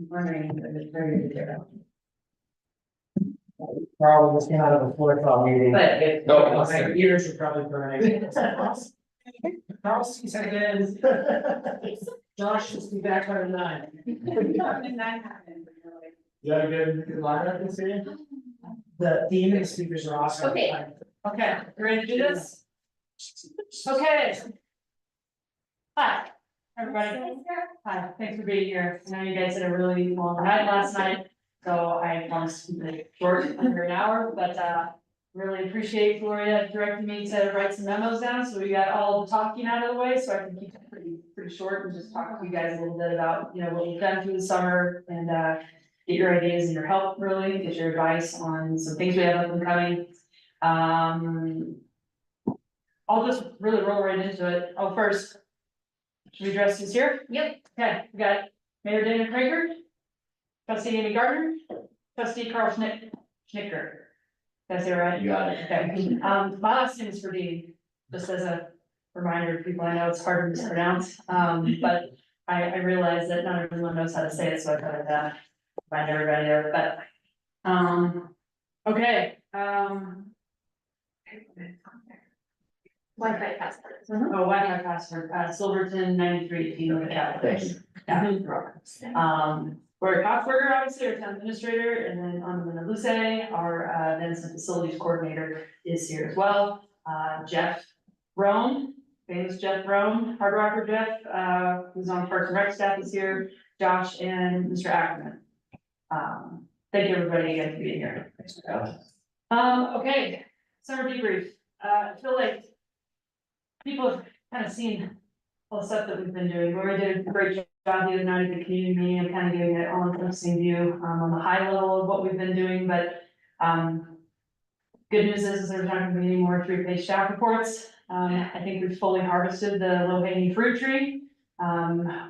Wondering if it's ready to get out. Probably just came out of a floor call meeting. But if. No, My ears are probably burning. Carl sees again. Josh will be back by 9. You had a good lineup this year? The theme and the speakers are awesome. Okay. Okay, you ready to do this? Okay. Hi, everybody. Hi, thanks for being here. I know you guys had a really long night last night, so I promised to keep it short, under an hour, but, really appreciate Gloria directing me to write some memos down, so we got all the talking out of the way, so I can keep it pretty short and just talk to you guys a little bit about, what we've done through the summer and, get your ideas and your help, really, get your advice on some things we have up and coming. I'll just really roll right into it. Oh, first, should we address this here? Yep. Okay, we got Mayor Dana Krager, trustee Amy Gardner, trustee Carl Schnicker. Did I say it right? You got it. Okay, my last name is Verdeen, just as a reminder to people, I know it's hard to mispronounce, but I realize that not everyone knows how to say it, so I thought I'd find everybody there, but, okay, Wi-Fi password. Wi-Fi password, Silverton 9318 over the Yeah. We're Coxberger, obviously, our town administrator, and then on the Luce, our then some facilities coordinator is here as well. Jeff Roan, famous Jeff Roan, Hard Rocker Jeff, who's on Parks and Rec staff is here, Josh and Mr. Ackerman. Thank you, everybody, again, for being here. Thanks for having us. Okay, summer debrief. I feel like people have kind of seen all the stuff that we've been doing. We did a great job the other night at the community meeting. I'm kind of giving it all encompassing view on the high level of what we've been doing, but good news is there's not gonna be any more 3-page staff reports. I think we've fully harvested the low hanging fruit tree.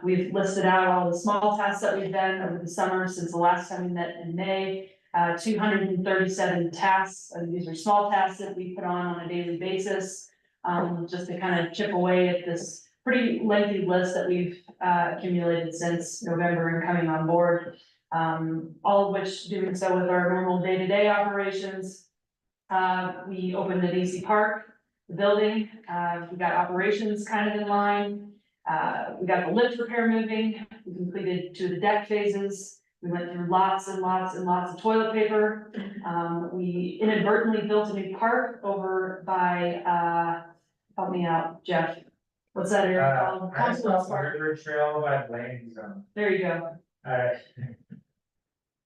We've listed out all the small tasks that we've done over the summer since the last time we met in May. 237 tasks, these are small tasks that we put on a daily basis. Just to kind of chip away at this pretty lengthy list that we've accumulated since November and coming on board. All of which doing so with our normal day-to-day operations. We opened the DC Park, the building, we got operations kind of in line. We got the lift repair moving, we completed 2 of the deck phases. We went through lots and lots and lots of toilet paper. We inadvertently built a new park over by, help me out, Jeff. What's that area called? Confluence Park. Trail by Lanes. There you go.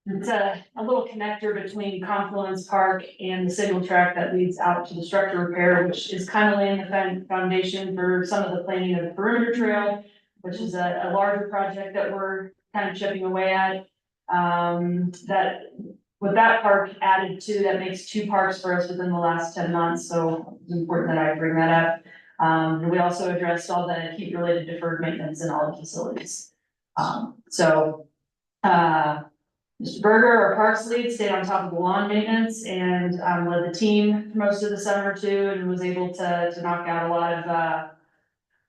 It's a little connector between Confluence Park and the signal track that leads out to the structure repair, which is kind of laying the foundation for some of the planning of the perimeter trail, which is a larger project that we're kind of chipping away at. That with that park added to, that makes 2 parks for us within the last 10 months, so it's important that I bring that up. We also addressed all the heat related deferred maintenance in all the facilities. Mr. Berger, our parks lead, stayed on top of the lawn maintenance and led the team for most of the summer too, and was able to knock out a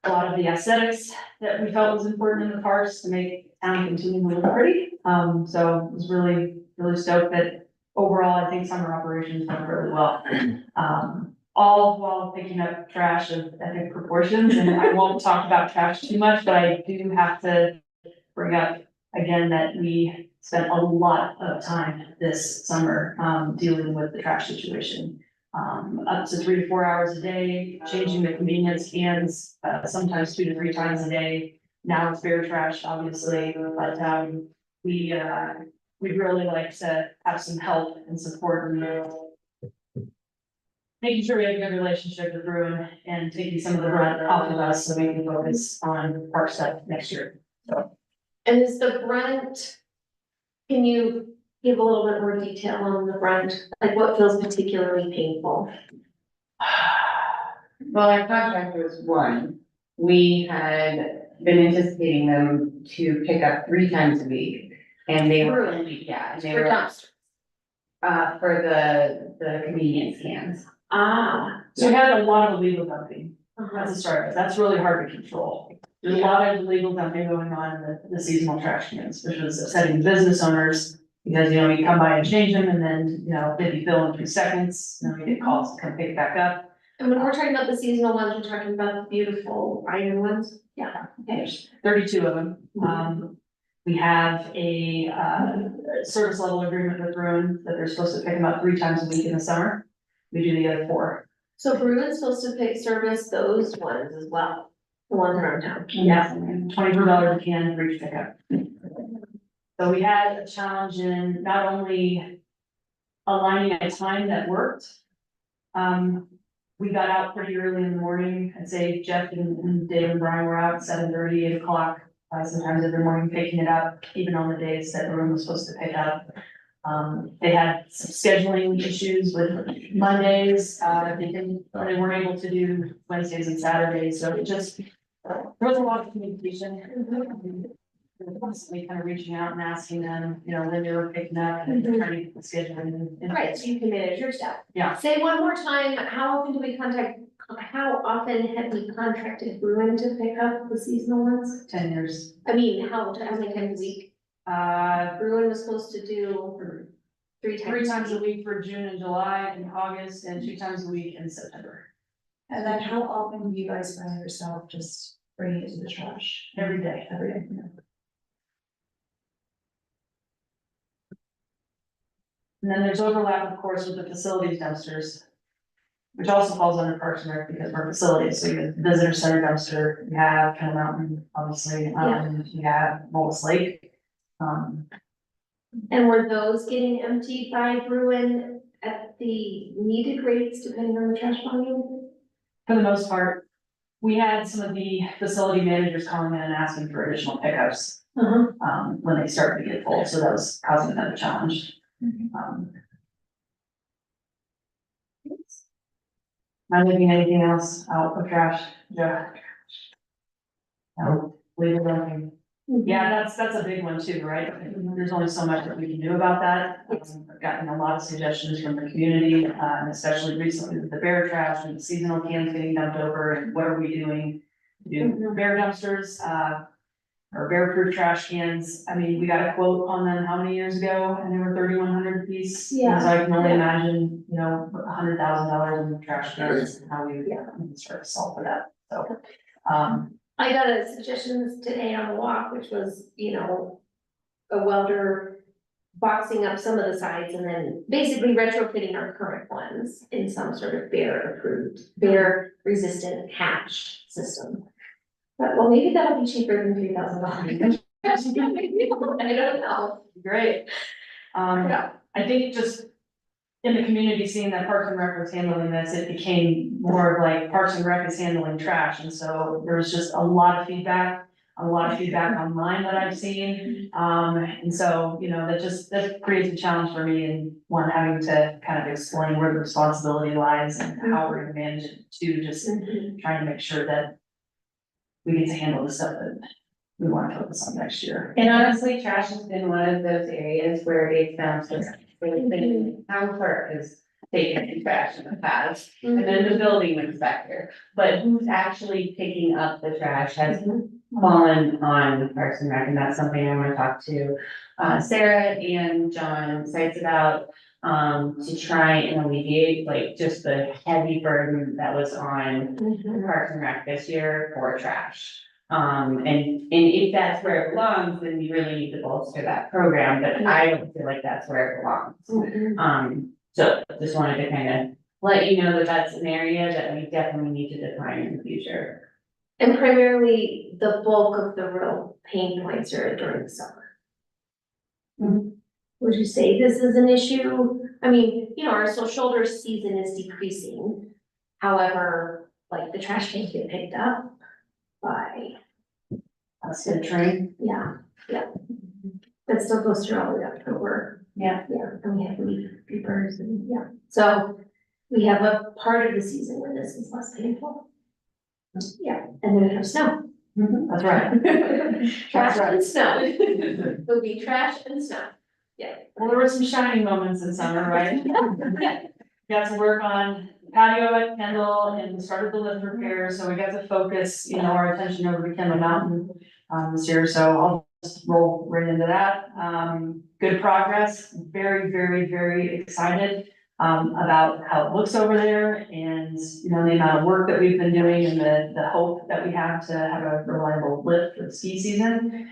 lot of the aesthetics that we felt was important in the parks to make town continue to look pretty. So it was really stoked that overall, I think summer operations went really well. All while picking up trash of epic proportions, and I won't talk about trash too much, but I do have to bring up again that we spent a lot of time this summer dealing with the trash situation. Up to 3 to 4 hours a day, changing the convenience cans, sometimes 2 to 3 times a day. Now it's bare trash, obviously, but we'd really like to have some help and support in making sure we have a good relationship with Bruin and taking some of the brunt off of us so we can focus on park stuff next year. So. And is the brunt, can you give a little bit more detail on the brunt? Like what feels particularly painful? Well, our contractor was 1. We had been anticipating them to pick up 3 times a week. And they were only, and they For were, dumpster. for the convenience cans. Ah. So we had a lot of illegal dumping. Uh-huh. That's a start. That's really hard to control. There's a lot of illegal dumping going on in the seasonal trash cans, which was upsetting business owners. Because, you know, you come by and change them and then, you know, they fill in 3 seconds, and then we get calls to come pick it back up. And when we're talking about the seasonal ones, we're talking about the beautiful iron ones. Yeah, there's 32 of them. We have a, service level agreement with Bruin that they're supposed to pick them up 3 times a week in the summer. We do the other 4. So Bruin's supposed to service those ones as well, the ones around town. Yeah, $24 a can for each pickup. So we had a challenge in not only aligning a time that worked. We got out pretty early in the morning. I'd say Jeff and Dave and Brian were out 7:30, 8 o'clock, sometimes every morning picking it up, even on the days that the room was supposed to pick up. They had some scheduling issues with Mondays, they weren't able to do Wednesdays and Saturdays, so it just, there was a lot of communication. Constantly kind of reaching out and asking them, you know, when they were picking up and trying to get the scheduling. and- Right, so you can manage your staff. Yeah. Say one more time, how often do we how often have we contracted Bruin to pick up the seasonal ones? 10 years. I mean, how many times a week? Uh, Bruin was supposed to do 3 times. 3 times a week for June and July and August, and 2 times a week in September, And then how often do you guys find yourself just bringing it to the trash? every day. Every day. And then there's overlap, of course, with the facilities dumpsters, which also falls under Parks and Rec because we're facilities, so you have visitor center dumpster, you have Kettle Mountain, obviously, you have Mullis Lake. And were those getting emptied by Bruin at the needed rates depending on the trash volume? For the most part, we had some of the facility managers calling in and asking for additional pickups, when they started to get full, so that was causing another challenge. Am I leaving anything else out of trash, Joe? No, leave it alone. Yeah, that's a big one too, right? There's only so much that we can do about that. I've gotten a lot of suggestions from the community, and especially recently with the bear trash and the seasonal cans getting dumped over, and what are we doing? To do bear dumpsters, or bear proof trash cans. I mean, we got a quote on them how many years ago, and they were 3,100 a piece. Yeah. So I can only imagine, you know, $100,000 in trash cans and how we can start to solve for that, so. I got a suggestion today on the walk, which was, you know, a welder boxing up some of the sides and then basically retrofitting our current ones in some sort of bear resistant hatch system. But well, maybe that'll be cheaper than $3,000. I don't know. Great. Yeah. I think just in the community, seeing that Parks and Rec was handling this, it became more of like Parks and Rec is handling trash. And so there was just a lot of feedback online that I've seen. And so, you know, that creates a challenge for me and one having to kind of explain where the responsibility lies and how we're gonna manage it too, just trying to make sure that we get to handle the stuff that we want to focus on next year. And honestly, trash has been one of those areas where it sounds like, town clerk has taken the trash in the past, and then the building inspector. But who's actually picking up the trash has fallen on Parks and Rec, and that's something I wanna talk to Sarah and John Sites about. To try and alleviate like just the heavy burden that was on Parks and Rec this year for trash. And if that's where it belongs, then we really need to bolster that program, but I don't feel like that's where it belongs. So just wanted to kind of let you know that that's an area that we definitely need to define in the future. And primarily, the bulk of the real pain points are during the summer. Would you say this is an issue? I mean, you know, our shoulder season is decreasing. However, like the trash cans get picked up by, That's the train. yeah. That still goes through all the way up to work. Yeah. Yeah, and we have leaf peepers and, yeah. So we have a part of the season where this is less painful. Yeah, and then we have snow. That's right. Trash and snow. It'll be trash and snow. Yeah. Well, there were some shining moments in summer, right? got to work on patio at Kendall and we started the lift repair, so we got to focus, our attention over to Kendall Mountain this year, so I'll just roll right into that. Good progress, very, very, very excited about how it looks over there and, the amount of work that we've been doing and the hope that we have to have a reliable lift for the ski season.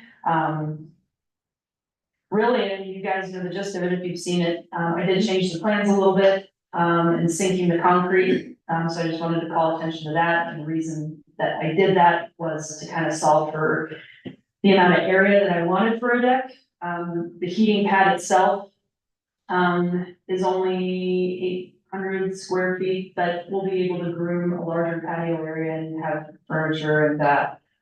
Really, and you guys know the gist of it if you've seen it. I did change the plans a little bit, and sinking the concrete. So I just wanted to call attention to that. And the reason that I did that was to kind of solve for the amount of area that I wanted for a deck. The heating pad itself, is only 800 square feet, but we'll be able to groom a larger patio area and have furniture and,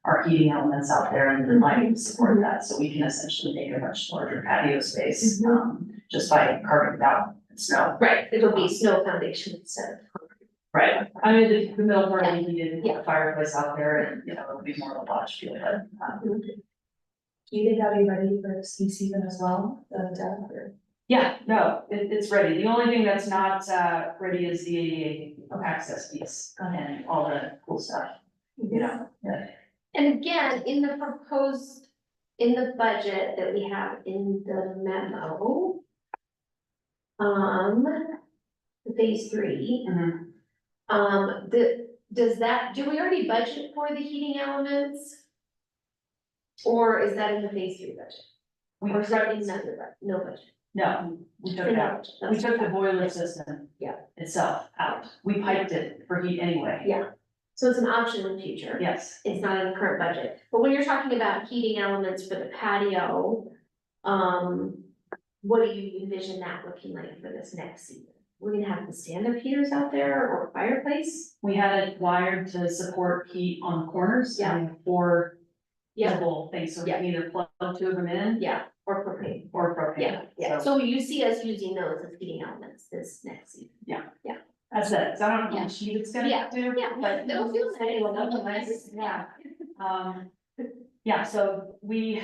our heating elements out there and the lighting to support that, so we can essentially make a much larger patio space, just by carving it out in snow. Right, it'll be snow foundation instead of concrete. Right, I mean, the middle part, we did Yeah. a fireplace out there and, it'll be more of a lodge feel, but, Do you think that'll be ready for ski season as well, the deck, or? yeah, no, it's ready. The only thing that's not, ready is the ADA access piece and all the cool stuff, yeah. And again, in the budget that we have in the memo. The phase 3, Mhm. do we already budget for the heating elements? Or is that in the phase 3 budget? Or is that in another, no budget? No, we took it out. We took the boiler system. Yeah. Itself out. We piped it for heat anyway. Yeah. So it's an option in the future. Yes, It's not in the current budget, but when you're talking about heating elements for the patio, what do you envision that looking like for this next season? We're gonna have the stand-up heaters out there or fireplace? we had it wired to support heat on corners. Yeah. We have 4 Yeah, double things, so we can either plug 2 of them in yeah, or propane. or propane. Yeah, So so you see us using those as heating elements this next season. that's it. So I don't know how Yeah. much heat it's gonna Yeah, do, Yeah, but. they'll feel Nice, yeah. Yeah, so we,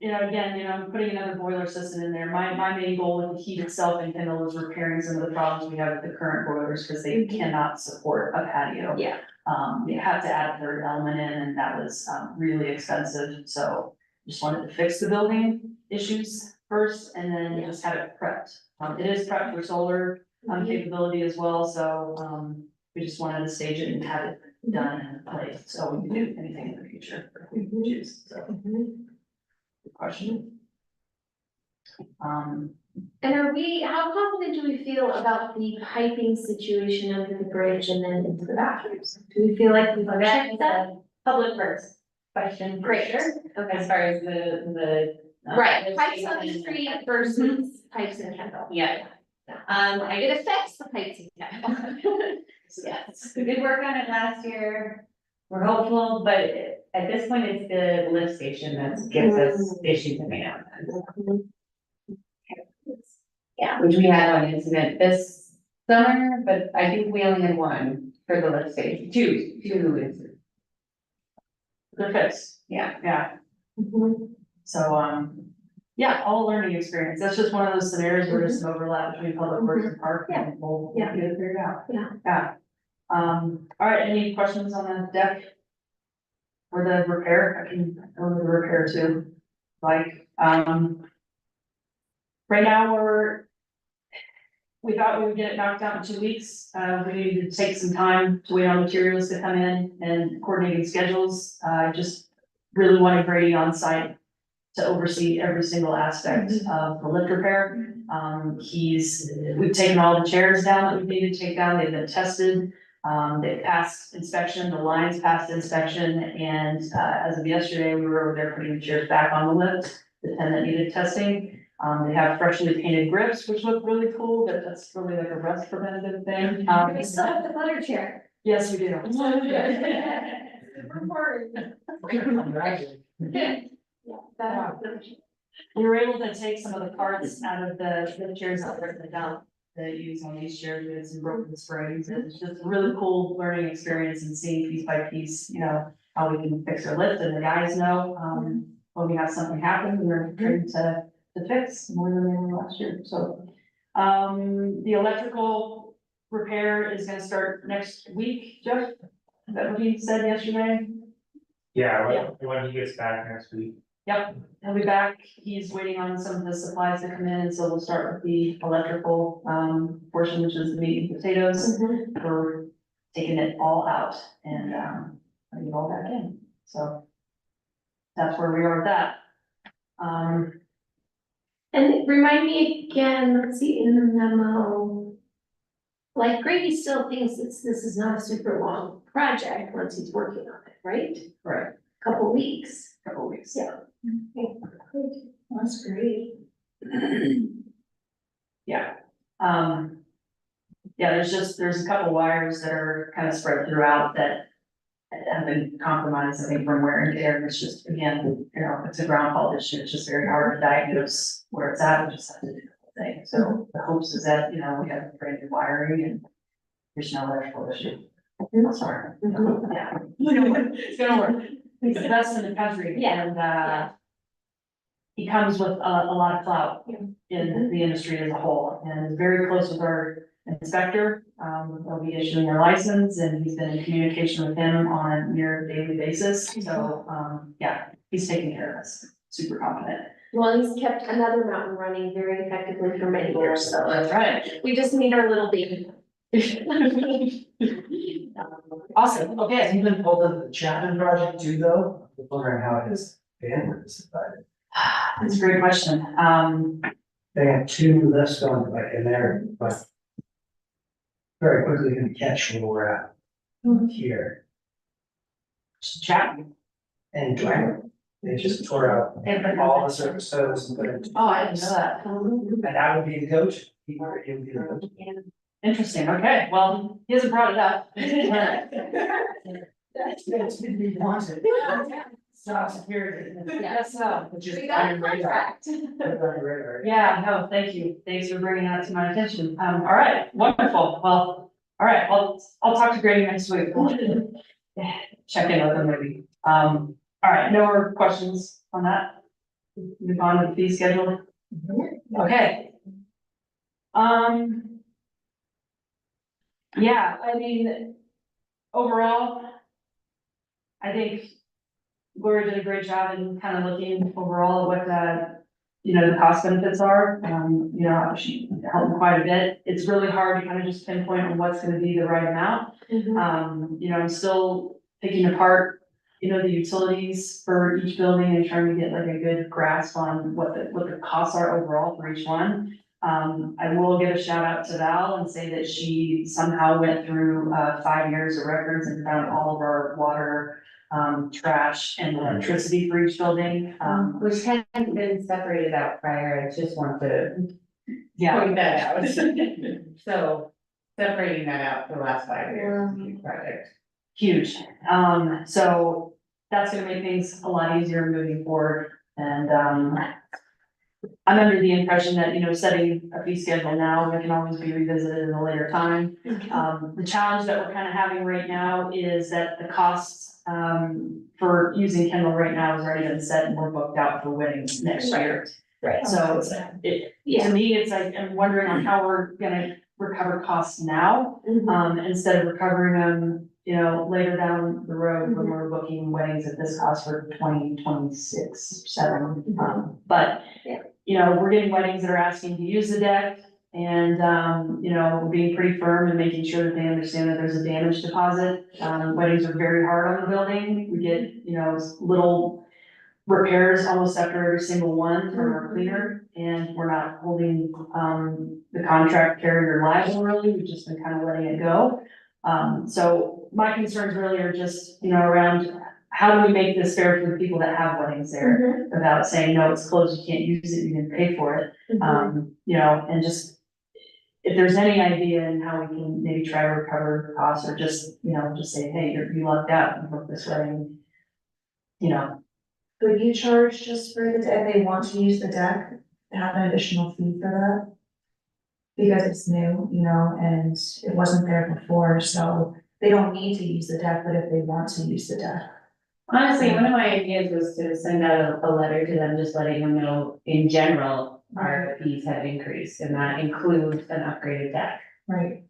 again, I'm putting another boiler system in there. My main goal with the heat itself in Kendall is repairing some of the problems we have with the current boilers, because they Mhm. cannot support a patio. Yeah, We had to add a third element in, and that was, really expensive, so just wanted to fix the building issues first, and then Yeah. just have it prepped. It is prepped for solar, capability as well, so, we just wanted to stage it and have it done and place, so we can do anything in the future if we choose, so. Good question. And how confident do we feel about the piping situation under the bridge and then into the bathrooms? Do we feel like we've checked that? Public works question. for Great. sure, as far as the. Right, lift pipes station on the and- street versus pipes in Kendall. Yeah. It affects the pipes in Kendall. Yes, we did work on it last year. We're hopeful, but at this point, it's the lift station that gives us issues in Maine. Yeah, which we had an incident this summer, but I think we only had one for the lift station, two incidents. They're fixed, Yeah. yeah, so, yeah, all learning experience, that's just one of those scenarios where there's some overlap between public works and park, and we'll Yeah. get it figured out. Yeah. Yeah. All right, any questions on the deck? Or the repair, I can go to the repair too, like, right now we thought we would get it knocked out in 2 weeks, we needed to take some time to wait on materials to come in and coordinating schedules, just really wanted Brady on site to oversee every single aspect of the lift repair. We've taken all the chairs down that we needed to take down, they've been tested. They've passed inspection, the lines passed inspection, and, as of yesterday, we were over there putting the chairs back on the lift, the 10 that needed testing. They have freshly painted grips, which look really cool, but that's really like a rust preventative thing. We still have the butter chair. Yes, we do. We were able to take some of the parts out of the chairs out there at the dump that you use on these chairs, we had some broken springs, and it's just a really cool learning experience and seeing piece by piece, how we can fix our lift, and the guys know, when we have something happen, we're trained to fix more than we were last year, so. The electrical, repair is gonna start next week, Jeff? Is that what he said yesterday? Yeah, when he gets back next week. Yep, he'll be back. He's waiting on some of the supplies to come in, so we'll start with the electrical, portion, which is the meat and potatoes. Mhm. We're taking it all out and, putting it all back in, so. That's where we are with that. And remind me again, let's see, in the memo. Like Grady still thinks this is not a super long project once he's working on it, right? Right. Couple weeks. Couple weeks. Yeah. That's great. Yeah, yeah, there's a couple wires that are kind of spread throughout that have been compromised, I think, from wear and tear. It's just, again, you know, it's a ground fault issue. It's just very hard to diagnose where it's at. We just have to do the whole thing. So the hopes is that, you know, we have brand new wiring and there's no electrical issue. Sorry. Yeah. It's gonna work. He's the best in the country. Yeah. And, he comes with a lot of clout in the industry as a whole and is very close with our inspector. They'll be issuing their license and he's been in communication with him on a near daily basis. So, yeah, he's taking care of us. Super confident. Well, he's kept another mountain running very effectively for many years, so That's right. we just need our little baby. Awesome. Okay. Has he been pulled into the Chapman project too, though? I'm wondering how his bandwidth is divided. That's a great question. They have two lifts going like in there, but very quickly gonna catch where we're at here. Chat. And they just tore out all the surface hose and put it, Oh, I didn't know that. and that would be the coach. He would be the coach. Interesting. Okay. Well, he hasn't brought it up. That's been me wanted. Stop security. Yes, so. It's just We got a on your radar. contract. Put it on your radar. Yeah, no, thank you. Thanks for bringing that to my attention. All right, wonderful. Well, all right, I'll talk to Grady next week. Check in with him maybe. All right, no more questions on that? Move on to the fee schedule. Okay. Yeah, I mean, overall, I think Gloria did a great job in kind of looking overall at what the cost benefits are. She helped me quite a bit. It's really hard to kind of just pinpoint on what's gonna be the right amount. I'm still picking apart, the utilities for each building and trying to get like a good grasp on what the costs are overall for each one. I will give a shout out to Val and say that she somehow went through 5 years of records and found all of our water, trash and electricity for each building. Which hadn't been separated out prior, I just want to Yeah, point that out. So separating that out for the last 5 years, is a huge project. huge. So that's gonna make things a lot easier moving forward. And, I'm under the impression that, setting a fee schedule now, it can always be revisited in a later time. The challenge that we're kind of having right now is that the costs, for using Kendall right now has already been set and we're booked out for weddings next year. Right. So to me, it's like, I'm wondering on how we're gonna recover costs now, instead of recovering them, later down the road when we're booking weddings at this cost for 2026, 7. But, we're getting weddings that are asking to use the deck and, we're being pretty firm and making sure that they understand that there's a damage deposit. Weddings are very hard on the building. We get, little repairs almost after every single one from our cleaner. And we're not holding, the contract carrier liable really. We've just been kind of letting it go. So my concerns really are just, around how do we make this fair for the people that have weddings there without saying, no, it's closed, you can't use it, you didn't pay for it. And just, if there's any idea in how we can maybe try to recover costs or just, just say, hey, you lucked out, you booked this wedding. Would you charge just for the, if they want to use the deck, have an additional fee for that? Because it's new, and it wasn't there before, so they don't need to use the deck, but if they want to use the deck. Honestly, one of my ideas was to send out a letter to them, just letting them know, in general, our fees have increased, and that includes an upgraded deck. Right.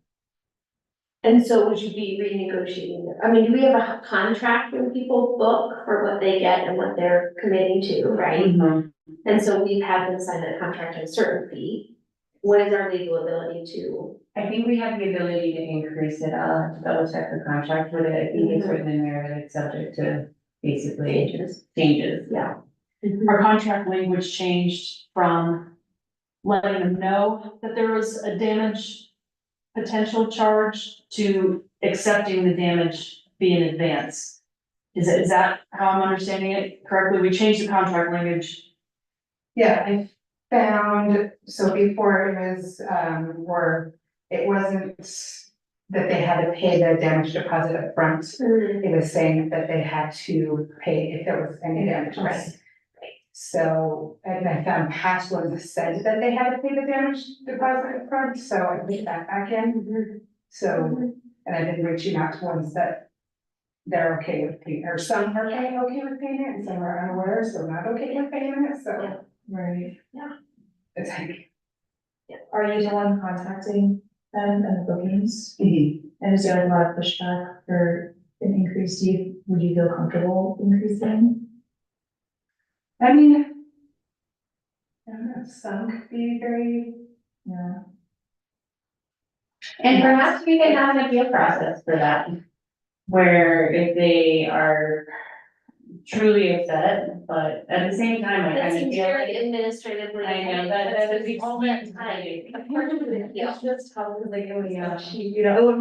And so would you be renegotiating it? I mean, do we have a contract when people book for what they get and what they're committing to, right? Mhm. And so we've had them sign a contract at a certain fee. What is our legal ability to? I think we have the ability to increase it, to double check the contract with it, I think it's written in there that it's subject to basically changes. Yeah. Our contract language changed from letting them know that there was a damage potential charge to accepting the damage fee in advance. Is that how I'm understanding it correctly? We changed the contract language. Yeah, I found, so before it was, where it wasn't that they had to pay the damage deposit up front. Mhm. It was saying that they had to pay if there was any damage. Right. So, and I found past ones that said that they had to pay the damage deposit up front, so I put that back in. So, and I've been reaching out to ones that they're okay with paying, or some are okay with paying it, and some are unaware, so not okay with paying it, so. Yeah. Right. It's like. Are you the one contacting them and the bookings? Mhm. And is there a lot of pushback for an increase? Would you feel comfortable increasing? I mean. I don't know, some could be very. Yeah. And perhaps we can have an appeal process for that. Where if they are truly upset, but at the same time, I That kind of seems feel very like. administratively. I know, that would be all that time. It's just how, like, it was Yeah. cheap, you know, it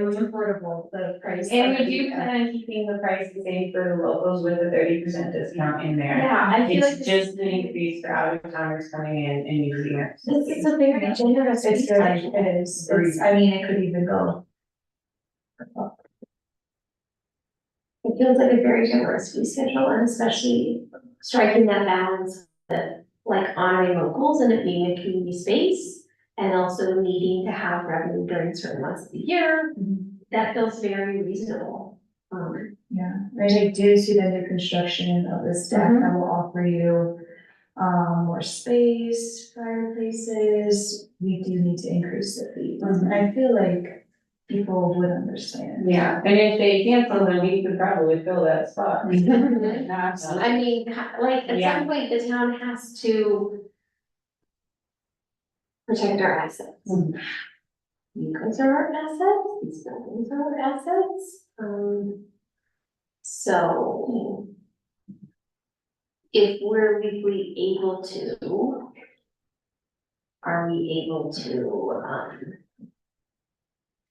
was affordable, the price. And we do plan on keeping the price the same for the locals with a 30% discount in there. Yeah, I feel like It's just an increase for out of towners coming in and using it. this is a very generous. It's fee good, schedule. it is, it's, I mean, it could even go. It feels like a very generous fee schedule, and especially striking that balance that like honoring locals and it being a community space. And also needing to have revenue during certain months of the year, that feels very reasonable. Yeah, I do see the new construction of this deck that will offer you more space, fireplaces. We do need to increase the fees. And I feel like people would understand. Yeah, and if they cancel, then we could probably fill that spot. I mean, like, at Yeah. some point, the town has to protect our assets. You guys are our assets, these buildings are our assets, so if we're legally able to, are we able to,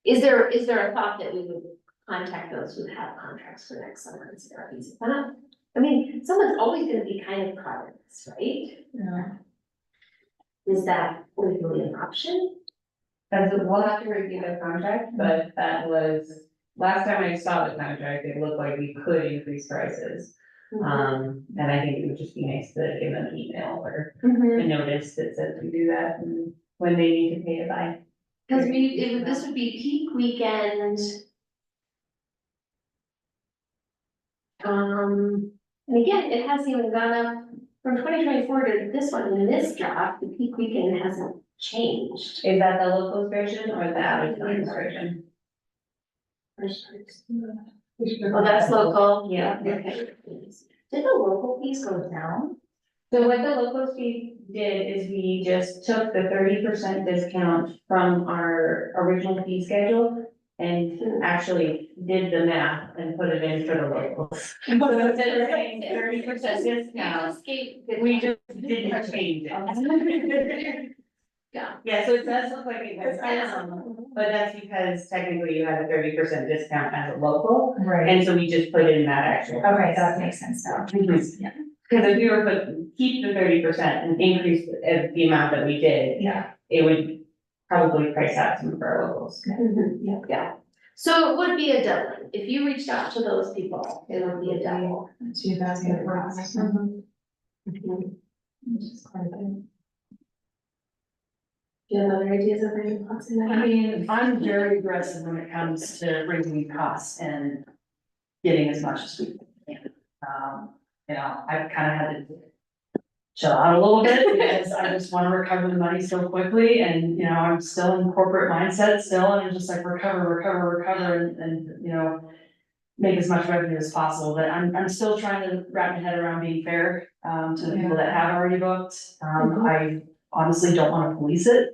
is there a thought that we would contact those who have contracts for next summer and say, are these enough? I mean, someone's always gonna be kind of caught in this, right? Yeah. Is that legally an option? As we'll have to review the contract, but that was, last time I saw the contract, it looked like we could increase prices. And I think it would just be nice to give them an email or Mhm. a notice that says we do that and when they need to pay it by. Cause this would be peak weekend. And again, it hasn't even gone up from 2024 to this one, in this job, the peak weekend hasn't changed. Is that the locals version or the out of towners version? Oh, that's local, yeah, okay. Did the local fees go down? So what the locals fee did is we just took the 30% discount from our original fee schedule. And actually did the math and put it in for the locals. So instead of paying 30% discount, we just didn't change it. Yeah. Yeah, so it does look like it goes down, but that's because technically you had a 30% discount as a local, Right, and so we just put in that actual. okay, that makes sense now. Mhm. Cause if we were to keep the 30% and increase the amount that we did, Yeah. it would probably price out some of our locals. Yeah, so it would be a doubling, if you reached out to those people, it would be a double. 2000. Which is quite a bit. Do you have other ideas of any thoughts in that? I mean, I'm very aggressive when it comes to raising costs and getting as much as we can. You know, I've kind of had to chill out a little bit, because I just wanna recover the money so quickly, and, you know, I'm still in corporate mindset still, and I'm just like recover, and, you know, make as much revenue as possible, but I'm still trying to wrap my head around being fair, to the people that have already booked. I honestly don't wanna police it,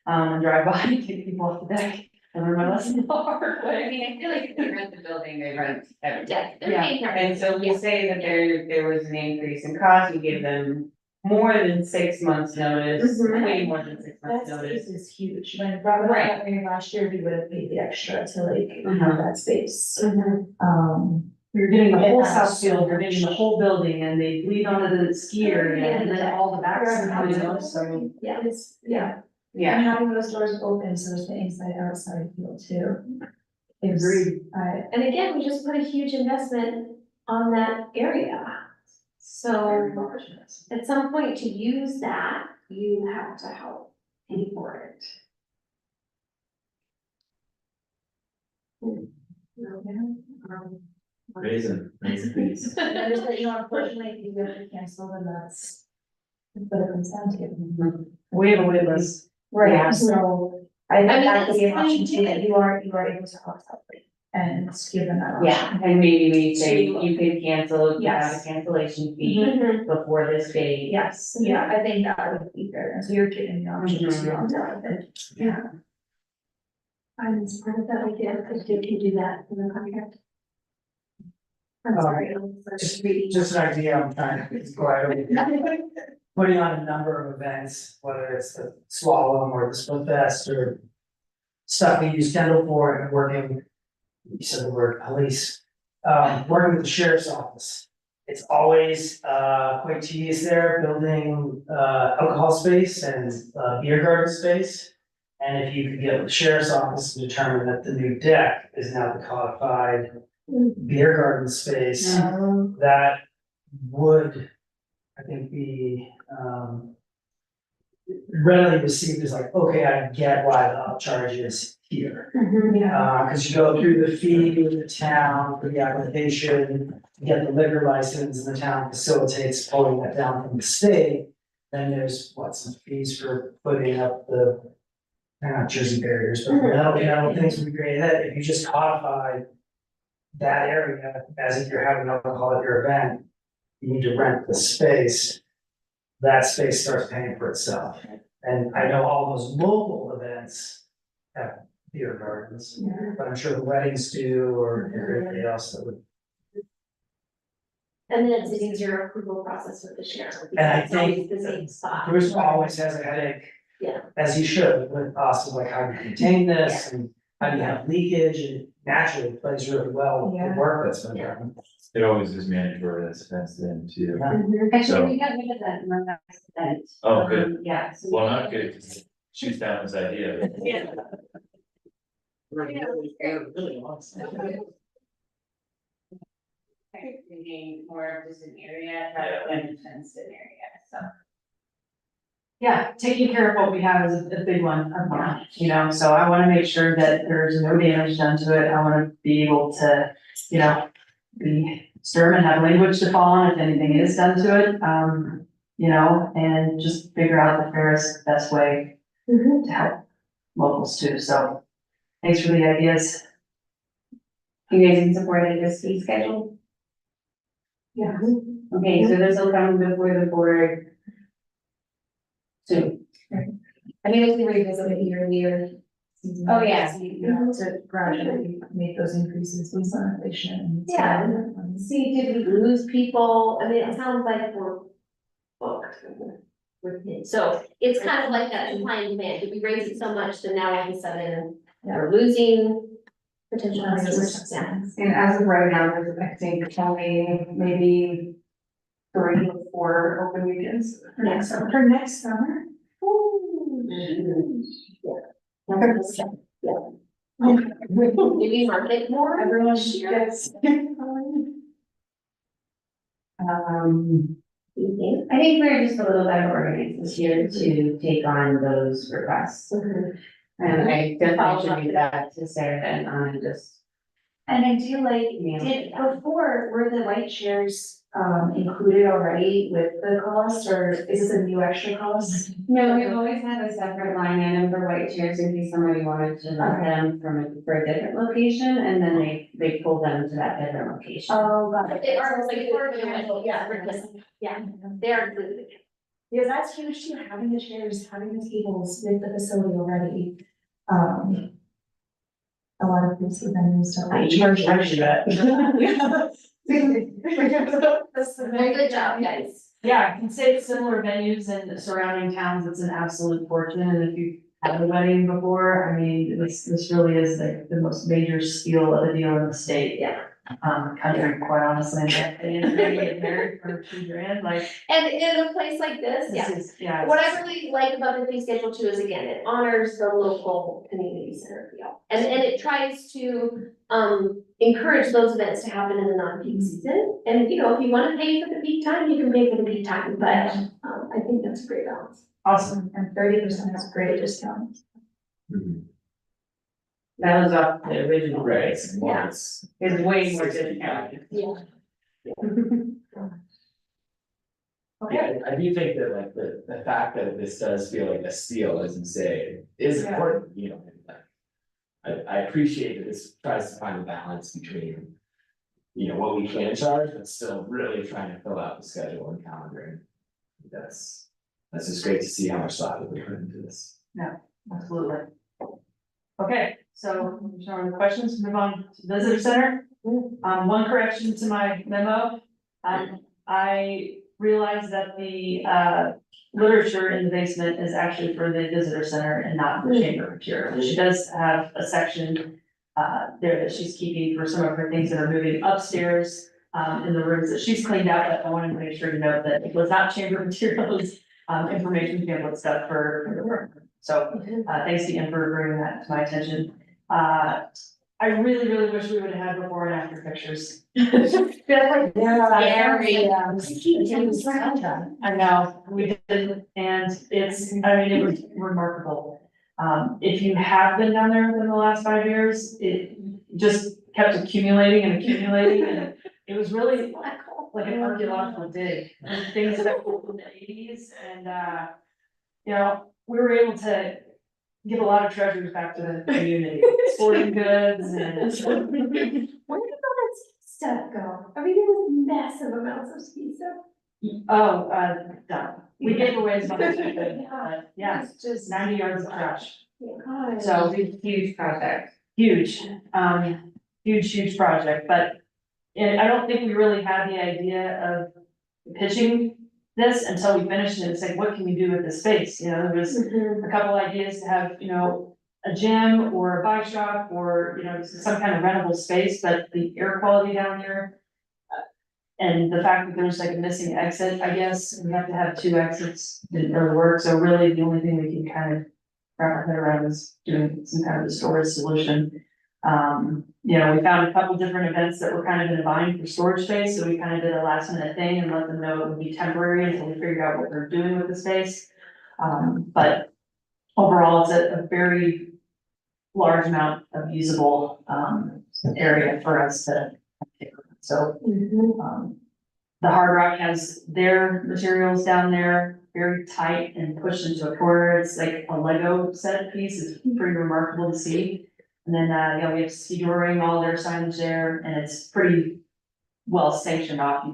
and drive by and kick people off the deck, and learn my lesson the hard I way. mean, I feel like if they rent the building, they rent everything. Yeah, they're Yeah, paying for it. And so we say that there was an increase in cost, we give them more than 6 months notice, Mhm. way more than 6 That months space notice. is huge, when Robert Right. got married last year, we would have paid the extra to like Mhm. have that space. Mhm. You're getting the whole It has south field, you're getting the whole building, and they lead onto the ski area, and then all the backs, you know, so. Yeah. It's, yeah, Yeah, and having those doors open, so there's the inside outside feel too. Agreed. And again, we just put a huge investment on that area. So at some point to use that, you have to help pay for it. Raising fees. And then just that, you know, unfortunately, if you have to cancel, then that's what it comes down to. We have a wait list. Right, so I think mean, that would be an that's option too, that fine. you are able to opt out and give them that option. yeah, and maybe we say you can cancel, you have a Yes. cancellation fee Mhm. before this date. Yes, yeah, I think that would be fair, and so you're getting the option to opt out of it. Yeah. I'm part of that idea, because you can do that in the contract. I'm sorry. I'm just reading. Just an idea, I'm trying to go out. Putting on a number of events, whether it's the Slalom or the Split Fest or stuff we use Kendall for, and working, you said the word police, working with the sheriff's office. It's always, quite tedious there, building, alcohol space and, beer garden space. And if you could get the sheriff's office to determine that the new deck is now the codified beer garden space, that would, I think, be, readily received as like, okay, I get why the upcharge is here. Mhm. Yeah. Cause you go through the fee with the town for the application, you get the liquor license, and the town facilitates pulling that down from the state. Then there's some fees for putting up the, they're not Jersey barriers, but the metal things we created, that if you just codify that area as if you're having alcohol at your event, you need to rent the space, that space starts paying for itself. And I know all those local events have beer gardens, but I'm sure the weddings do, or everything else that would. And then it's an easier approval process with the sheriff. And I because it's always think the same spot. Bruce always has a headache. Yeah. As he should, with us, of like how do you contain this, and how do you have leakage, and naturally it plays really well with the work that's been done. It always is mandatory, that's fenced in too. Mhm. So- Actually, we got rid of that in our last event. Oh, good. Yeah. so we- Well, not good, 'cause shoots down this idea. Yeah. Thinking more of just an area rather than a fenced in area, so. Yeah, taking care of what we have is a big one, you know, so I wanna make sure that there's no damage done to it, I wanna be able to, you know, be stern and have language to fall on if anything is done to it, you know, and just figure out the fairest, best way Mhm. to help locals too, so. Thanks for the ideas. You guys in support of this fee schedule? Yeah. Okay, so this will come before the board soon. I mean, if we revisit it year. Oh, yeah. You know, to gradually make those increases based on inflation. and- Yeah, and see, did we lose people? I mean, it sounds like we're booked. So it's kind of like that supply and demand. Did we raise it so much that now all of a sudden we're losing potential customers? Yeah. And as of right now, there's, I think, only maybe 3 or 4 open weekends. Next summer. For next summer? Maybe market more. Everyone Sure. gets. I think we're just a little better organized this year to take on those requests. Mhm. And I definitely should read that to Sarah and just And I do like, before, were the white chairs, included already with the cost, or is this a new extra cost? No, we've always had a separate line item for white chairs in case somebody wanted to rent them for a different location, and then they pull them to that different location. Oh, got it. They are like, yeah, they are included. Because that's huge too, having the chairs, having the tables with the facility already. A lot of these venues don't. I charge that. Well, good job, guys. Yeah, I can say similar venues in surrounding towns, it's an absolute fortune, and if you had a wedding before, I mean, this really is like the most major steal of a deal in the state. Yeah. Country, quite honestly, and they get married for $2,000, like, And in a place like this, this yeah. is, yeah. What I really like about the fee schedule too is again, it honors the local community center feel. And it tries to, encourage those events to happen in the non-peak season. And, you know, if you wanna pay for the peak time, you can pay for the peak time, but, I think that's a great balance. Awesome. And 30% is a great discount. That was off the original Right, price. it's more, it's. It's way more discounted. Yeah. Yeah, I do think that like the fact that this does feel like a steal, as you say, is Yeah. important, you know, like. I appreciate that this tries to find a balance between. You know, what we can charge, but still really trying to fill out the schedule and calendaring. That's just great to see how much thought we put into this. Absolutely. Okay, so, any questions, move on to visitor center. One correction to my memo. I realized that the, literature in the basement is actually for the visitor center and not the chamber material. She does have a section, there that she's keeping for some of her things that are moving upstairs, in the rooms that she's cleaned out, but I wanted to make sure to note that it was not chamber materials, information pamphlet stuff for the room. So, thanks to Ian for bringing that to my attention. I really, really wish we would have had before and after pictures. I know, we did, and it's, I mean, it was remarkable. If you have been down there within the last 5 years, it just kept accumulating and accumulating, and it was really like an archaeological dig. And things that were in the 80s, and, you know, we were able to give a lot of treasures back to the community, sporting goods and. Where did all that stuff go? I mean, it was massive amounts of ski stuff. Oh, done. We gave away as much as we could, but yeah, It's just. 90 yards of trash. God. So Huge project. huge, huge project, but I don't think we really had the idea of pitching this until we finished it. It's like, what can we do with this space? You know, there was Mhm. a couple ideas to have, you know, a gym or a bike shop or, you know, some kind of rentable space, but the air quality down there. And the fact that there's like a missing exit, I guess, we have to have 2 exits, didn't really work, so really the only thing we can kind of wrap our head around is doing some kind of a storage solution. You know, we found a couple different events that were kind of in bind for storage space, so we kind of did a last minute thing and let them know it would be temporary until we figured out what they're doing with the space. But overall, it's a very large amount of usable, area for us to take. So, the Hard Rock has their materials down there, very tight and pushed into a corner. It's like a Lego set piece. It's pretty remarkable to see. And then, yeah, we have Ski Touring, all their signage there, and it's pretty well sanctioned off. You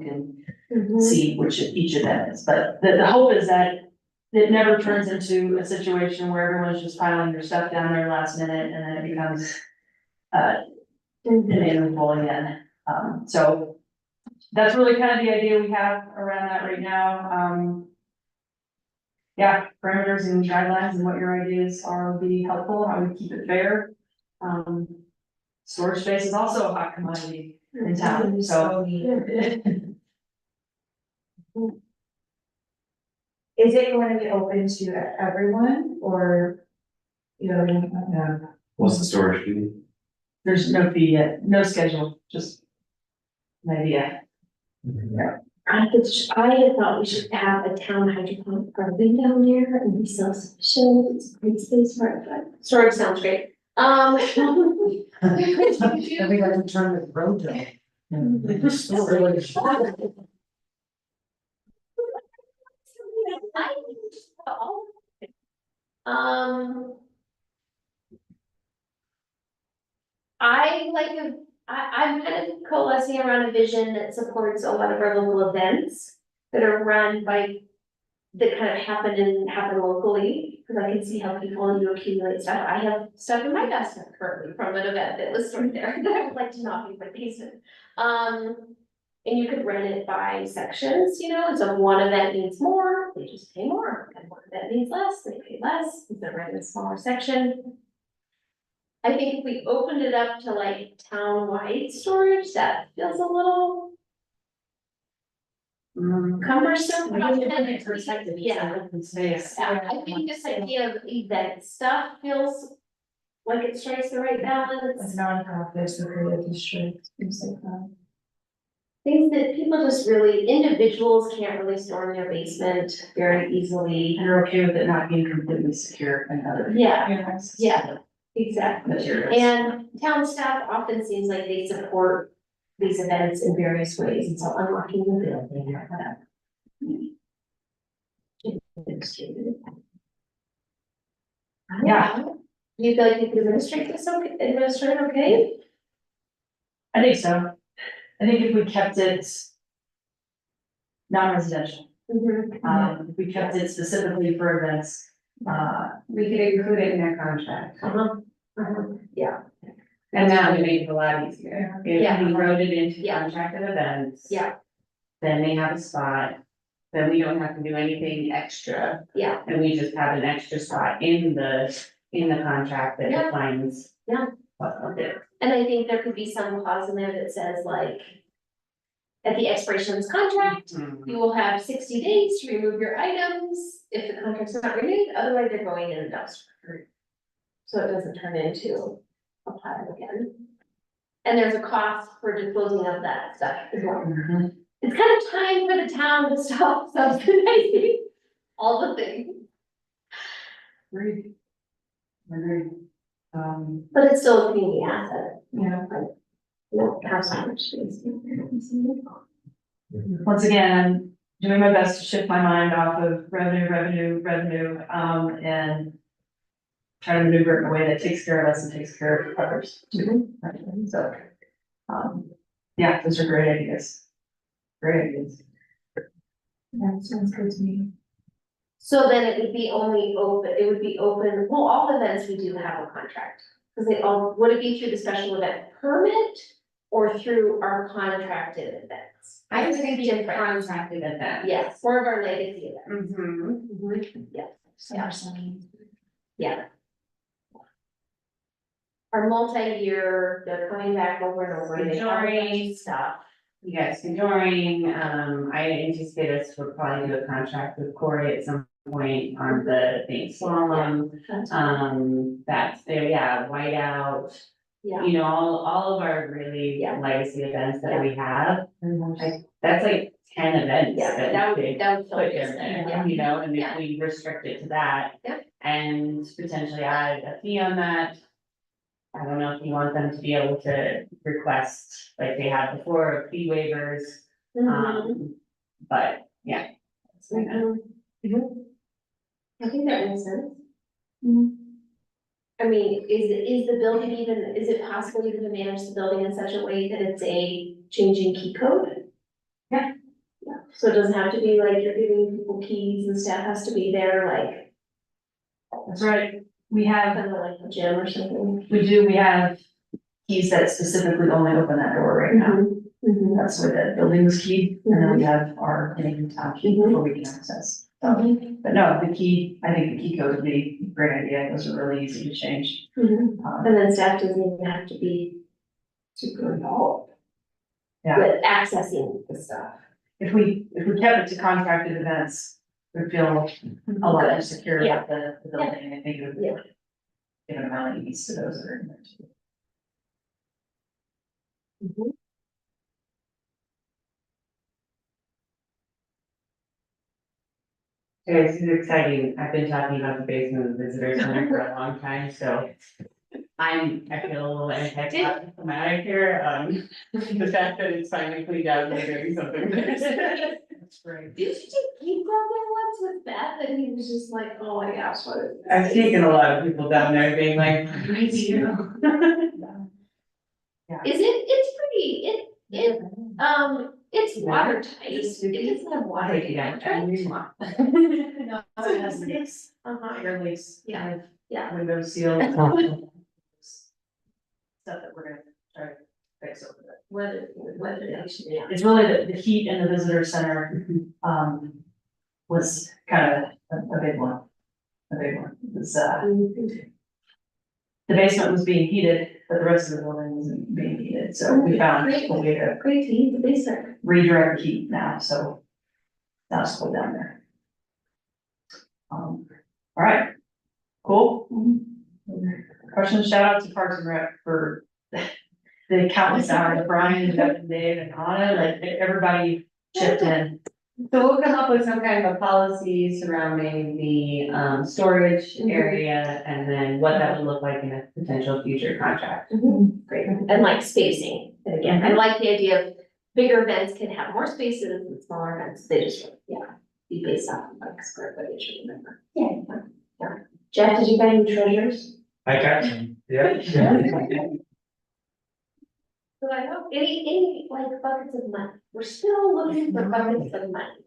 can see which each event is. But the hope is that it never turns into a situation where everyone's just piling their stuff down there last minute and then it becomes inevitable again. So that's really kind of the idea we have around that right now. Yeah, parameters and guidelines and what your ideas are would be helpful, how we keep it fair. Storage space is also a hot commodity in town, so. Is it going to be open to everyone or? You know, What's the storage fee? There's no fee yet, no schedule, just an idea. I had thought we should have a town hydroponic garden down there and be self-sufficient. It's a great space for it, but storage sounds great. Then we got to turn the road down. And the storage. Um. I like I'm kind of coalescing around a vision that supports a lot of our local events that are run by. That kind of happen locally, because I can see how people do accumulate stuff. I have stuff in my basement currently from an event that was stored there that I would like to not be in my basement. And you could rent it by sections, you know, and so if one event needs more, they just pay more, and one event needs less, they pay less, if they're renting a smaller section. I think if we opened it up to like town-wide storage, that feels a little cumbersome. Yeah. Space. Yeah, I think this idea of event stuff feels like it strikes the right It's balance. nonprofits, the creative district, things like that. Things that people just really, individuals can't really store in their basement very easily. And are okay with it not being completely secure and other. Yeah, yeah, exactly. Materials. And town staff often seems like they support these events in various ways, and so unlocking the building or whatever. Yeah. Do you feel like you could administrate this okay? I think so. I think if we kept it non-residential, if we kept it specifically for events, We could include it in their contract, Yeah, and that would make it a lot easier. Yeah. If we wrote it into Yeah. contracted events. Yeah. Then they have a spot, then we don't have to do anything extra, yeah, and we just have an extra spot in the contract that Yeah. defines. Yeah. What we'll do. and I think there could be some clause in there that says like. At the expiration of this contract, you will have 60 days to remove your items if the contract's not renewed, otherwise they're going in the dumpster. So it doesn't turn into a pile again. And there's a cost for disposing of that stuff as well. It's kind of time for the town to stop subsidizing all the things, Agreed. Agreed. but it's still a community asset, Yeah. you don't have so much space. Once again, I'm doing my best to shift my mind off of revenue, and try to maneuver in a way that takes care of us and takes care of others too. So, yeah, those are great ideas. Great ideas. That sounds good to me. So then it would be open, well, all events we do have a contract. Cause they all, would it be through the special event permit or through our contracted events? I was thinking Different. contracted events. Yes, more of our legacy events. Mm-hmm. Yeah, Summer sun. yeah. Our multi-year, they're coming back over and over, they have a bunch Enjoying. of stuff. You guys enjoying, I anticipate us to probably do a contract with Corey at some point on the Thanks Slalom. That's there, yeah, Whiteout, Yeah, you know, all of our really Yeah. legacy events that we have. That's like 10 events yeah, that that we would, could that would. put fill in this there, Yeah. you know, and Yeah. if we restrict it to that. Yeah. And potentially add a fee on that. I don't know if you want them to be able to request, like they have before, fee waivers, Mhm. but, yeah. That's kind of- Mhm. I think that makes sense. I mean, is the building even, is it possible even to manage the building in such a way that it's a changing key code? Yeah. Yeah, so it doesn't have to be like you're giving people keys and staff has to be there, like, That's right. We have, kind of like a gym or something. we have keys that specifically only open that door right now. Mhm. That's where the building was keyed, and then we have our main town key Mhm. where we can access. So, but no, the key, I think the key code would be a great idea. Those are really easy to change. Mhm. Um, And then staff doesn't even have to be super involved. Yeah. With accessing the stuff. If we kept it to contracted events, we'd feel a lot more secure Yeah. about the building. I think it would Yeah. give an amount of ease to those that are in there too. So this is exciting, I've been talking about the basement of the visitor center for a long time, so. I feel a little anticlimactic here, the fact that it's finally cleaned out and they're doing something. That's great. Did you take Keith down there once with Beth and he was just like, oh my gosh, what is this? I've taken a lot of people down there being like, I do. It's pretty, it's watertight, it doesn't have water. Take it out. No, it has leaks, Uh-huh, air leaks, Yeah. kind of yeah. window seals. Stuff that we're gonna try to fix over there. Whether actually, yeah. It's really the heat in the visitor center, was kind of a big one. A big one, it's, the basement was being heated, but the rest of the building wasn't being heated, so we found a way to Great to heat the basement. redirect the heat now, so. That's cool down there. All right, cool. Questions, shout out to Parks and Rec for the countless hours, Brian, Jeff, and Dave, and Anna, like, everybody chipped in. So we'll come up with some kind of a policy surrounding the storage area and then what that would look like in a potential future contract. Great, and like spacing, and again, I like the idea of bigger events can have more spaces and smaller events, they just, be based off of like square footage or whatever. Yeah. Jeff, did you find any treasures? I got some, yeah. So I hope, any like buckets of money, we're still looking for buckets of money.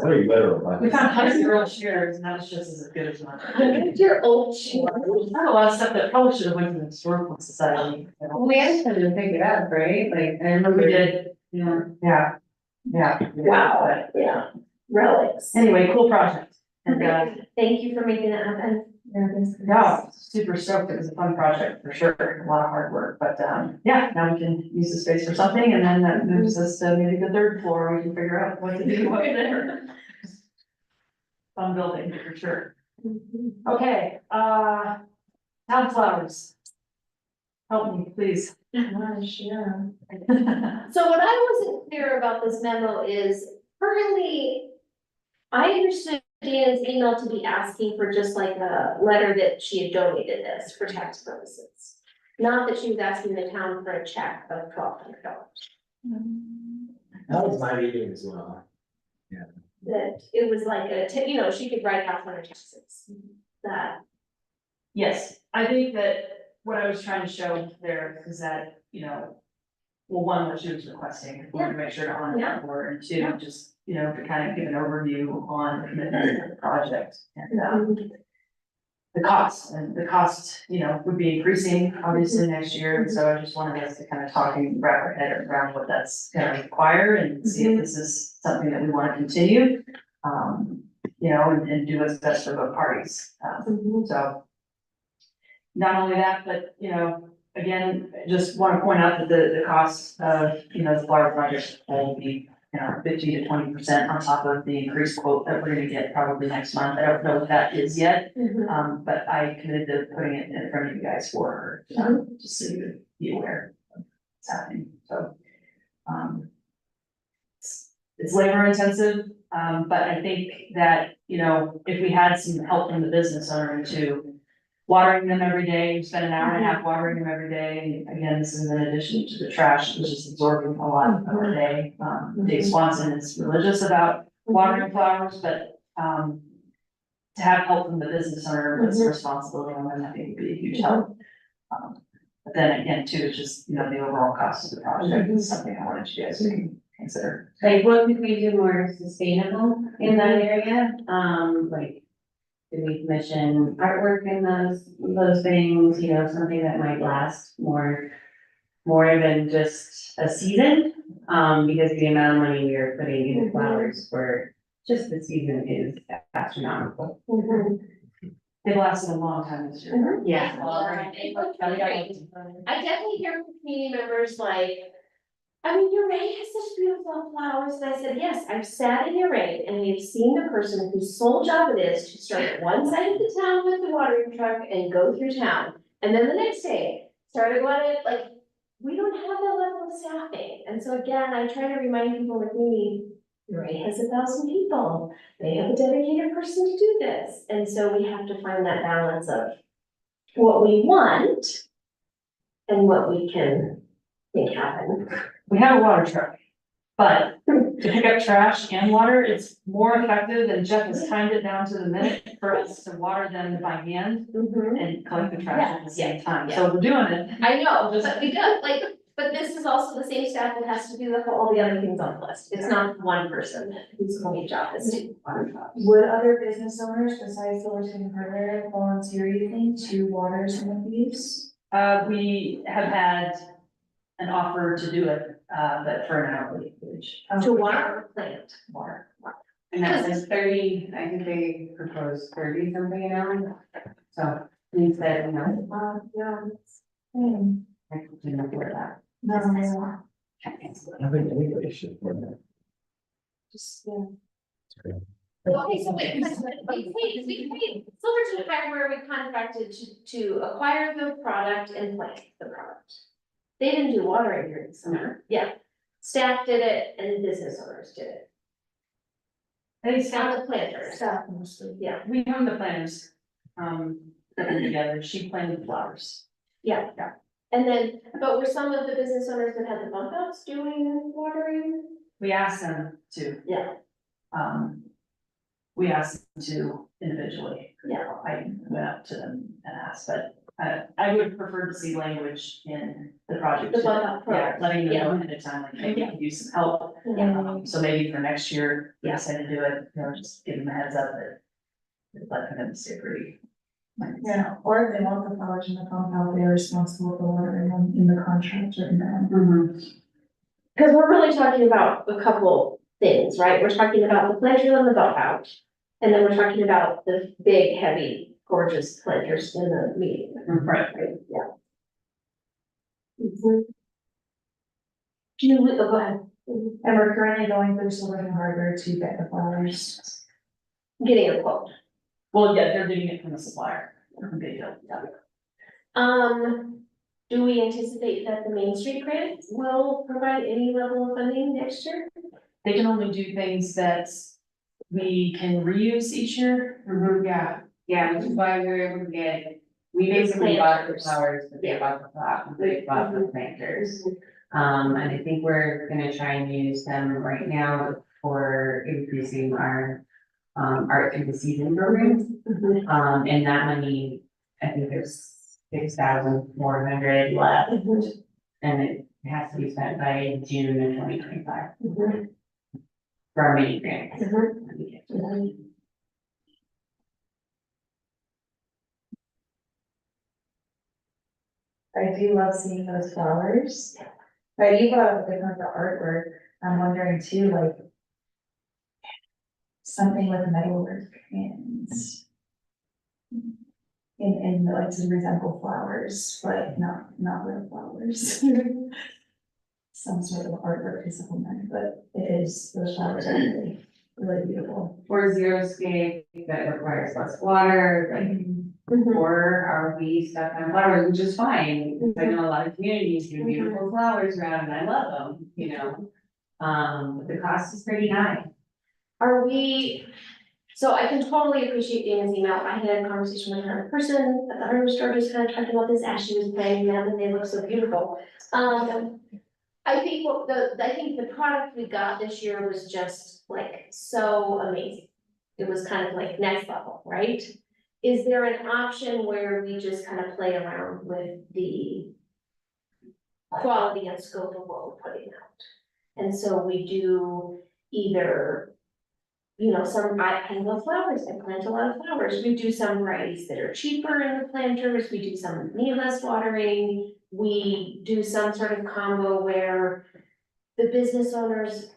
Very literal, but. We found 100-year-old chairs, and that's just as good as mine. 100-year-old I have a lot of stuff that probably should have went to the historical society. You know. We asked them to pick it up, right? Like, I remember We did, Yeah. yeah. Wow, yeah, relics. Anyway, cool project, and, Thank you for making that happen. yeah, super stoked, it was a fun project for sure, a lot of hard work, but, yeah, now we can use the space for something, and then that moves us to maybe the third floor, we can figure out what to do up there. Fun building, for sure. Okay, town flowers. Help me, please. Gosh, yeah. So what I wasn't clear about this memo is currently, I understood Dana's email to be asking for just like a letter that she had donated this for tax purposes. Not that she was asking the town for a check of $1,200. That was my reading as well. That it was like she could write off on her taxes. That, Yes, I think that what I was trying to show there is that, well, one, what she was requesting, we wanted to make sure to honor that for, and two, just, to kind of give an overview on the commitment of the project. And, the cost, would be increasing obviously next year, and so I just wanted us to kind of talk and wrap our head around what that's gonna require and see if this is something that we wanna continue. And do what's best for both parties, so. Not only that, but, again, just wanna point out that the cost of, the flower project will be, 50 to 20% on top of the increased quote that we're gonna get probably next month. I don't know what that is yet. But I committed to putting it in front of you guys for her, just so you would be aware of what's happening, so. It's labor intensive, but I think that, if we had some help from the business owner too. Watering them every day, you spend an hour and a half watering them every day, and again, this is in addition to the trash, which is absorbing a lot of our day. Dave Swanson is religious about watering flowers, but, to have help from the business owner, it's a responsibility on them, I think would be a huge help. But then again, too, it's just, the overall cost of the project is something I wanted you guys to consider. Like, what could we do more sustainable in that area? Like, do we commission artwork in those things, something that might last more than just a season? Because the amount of money we are putting into flowers for just the season is astronomical. It lasted a long time this year. Yeah. I definitely hear from community members like, Uray has such beautiful flowers, and I said, yes, I've sat in Uray and we've seen the person whose sole job it is to start at one side of the town with the watering truck and go through town. And then the next day, started going it, we don't have that level of staffing. And so again, I try to remind people in the community, Uray has 1,000 people. They have a dedicated person to do this. And so we have to find that balance of what we want and what we can make happen. We have a water truck, but to pick up trash and water, it's more effective, and Jeff has timed it down to the minute for us to water them by hand and collect the trash at the same time, so we're doing it. I know, but we do, like, but this is also the same staff that has to do all the other things on the list. It's not one person whose only job is to water trucks. Would other business owners besides Silverton Hardware volunteer, you think, to water some of these? We have had an offer to do it, but for an hourly wage. To water or plant. Water. And that says 30, I think they proposed 30 something an hour. So we said, you know, Yeah. I didn't afford that. No, no, I think anybody should. just, yeah. Okay, so we paid Silverton Hardware, we contracted to acquire the product and plant the product. They didn't do watering during the summer, yeah. Staff did it and business owners did it. They Not staff, the planters, Staff mostly. yeah, we hung the planters, put them together, she planted the flowers. yeah. And then, but were some of the business owners that had the bump outs doing watering? We asked them to. Yeah. We asked them to individually. Yeah. I went up to them and asked, but I would prefer to see language in the project. The bump out Yeah, program. letting them Yeah. know ahead of time, like, hey, we can use some help. Yeah. So maybe for next year, we Yeah. decide to do it, you know, just give them a heads up that. Let them stay pretty. Yeah, or if they want the flowers in the compound, they're responsible for watering them in the contract written down. Cause we're really talking about a couple things, right? We're talking about the planters on the bump out. And then we're talking about the big, heavy, gorgeous planters in the medium, Right. right? Yeah. Mhm. Go ahead. And we're currently going through Silverton Harbor to get the flowers. Getting a quote. Well, yeah, they're getting it from the supplier. They don't. Do we anticipate that the Main Street grant will provide any level of funding next year? They can only do things that we can reuse each year. Yeah, which is why we were able to get, we basically bought the Planters. flowers, but they bought the they bought the planters. And I think we're gonna try and use them right now for increasing our art through the season program. And that money, I think there's 6,400 left, and it has to be spent by June of 2025 for our mini grants. I do love seeing those flowers. But you brought up a good one for artwork, I'm wondering too, like. Something with metalwork and. In like to resemble flowers, but not real flowers. Some sort of artwork to supplement, but it is, those flowers are really, really beautiful. Or xeriscape that requires less water, like, or RV stuff on flowers, which is fine, because I know a lot of communities do beautiful flowers around, and I love them, you know. But the cost is pretty high. Are we, so I can totally appreciate Dana's email. I had a conversation with her in person at the hardware store, just kind of talking about this as she was planning them, and they look so beautiful. I think I think the product we got this year was just like so amazing. It was kind of like next level, right? Is there an option where we just kind of play around with the quality and scope of what we're putting out? And so we do either, you know, I love flowers, I plant a lot of flowers, we do some varieties that are cheaper in the planters, we do some that need less watering. We do some sort of combo where the business owners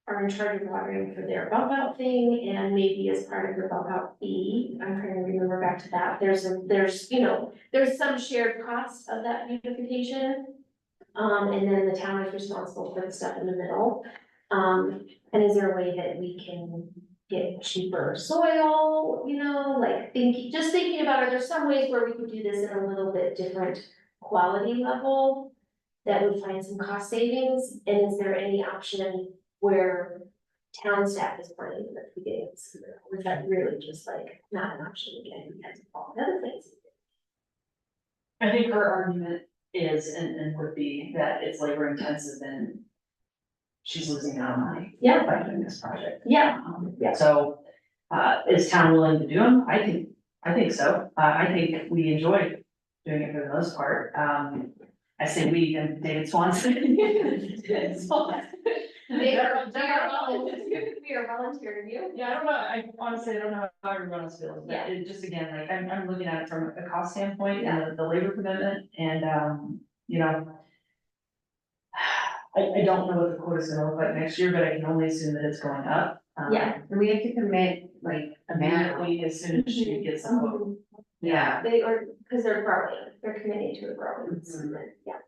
are in charge of watering for their bump out thing, and maybe as part of the bump out fee, I'm trying to remember back to that, there's some shared cost of that beautification. And then the town is responsible for the stuff in the middle. And is there a way that we can get cheaper soil, you know, like just thinking about it, there's some ways where we could do this at a little bit different quality level that would find some cost savings, and is there any option where town staff is planning at the beginning of the summer, or is that really just like not an option again because of all the other things? I think her argument is, and would be that it's labor intensive and she's losing out on money. Yeah. By doing this project. Yeah, Yeah. So, is town willing to do them? I think so. I think we enjoy doing it for the most part. I say we and David Swanson. we are volunteering you. Yeah, I don't know, I honestly, I don't know how everyone else feels, but Yeah. it just, again, like, I'm looking at it from a cost standpoint and the labor commitment and, you know. I don't know what the quota's gonna look like next year, but I can only assume that it's going up. Yeah. And we have to commit like amount, Immediately as soon as she gets the quote. yeah. They are, because they're growing, they're committing to a growing, yeah.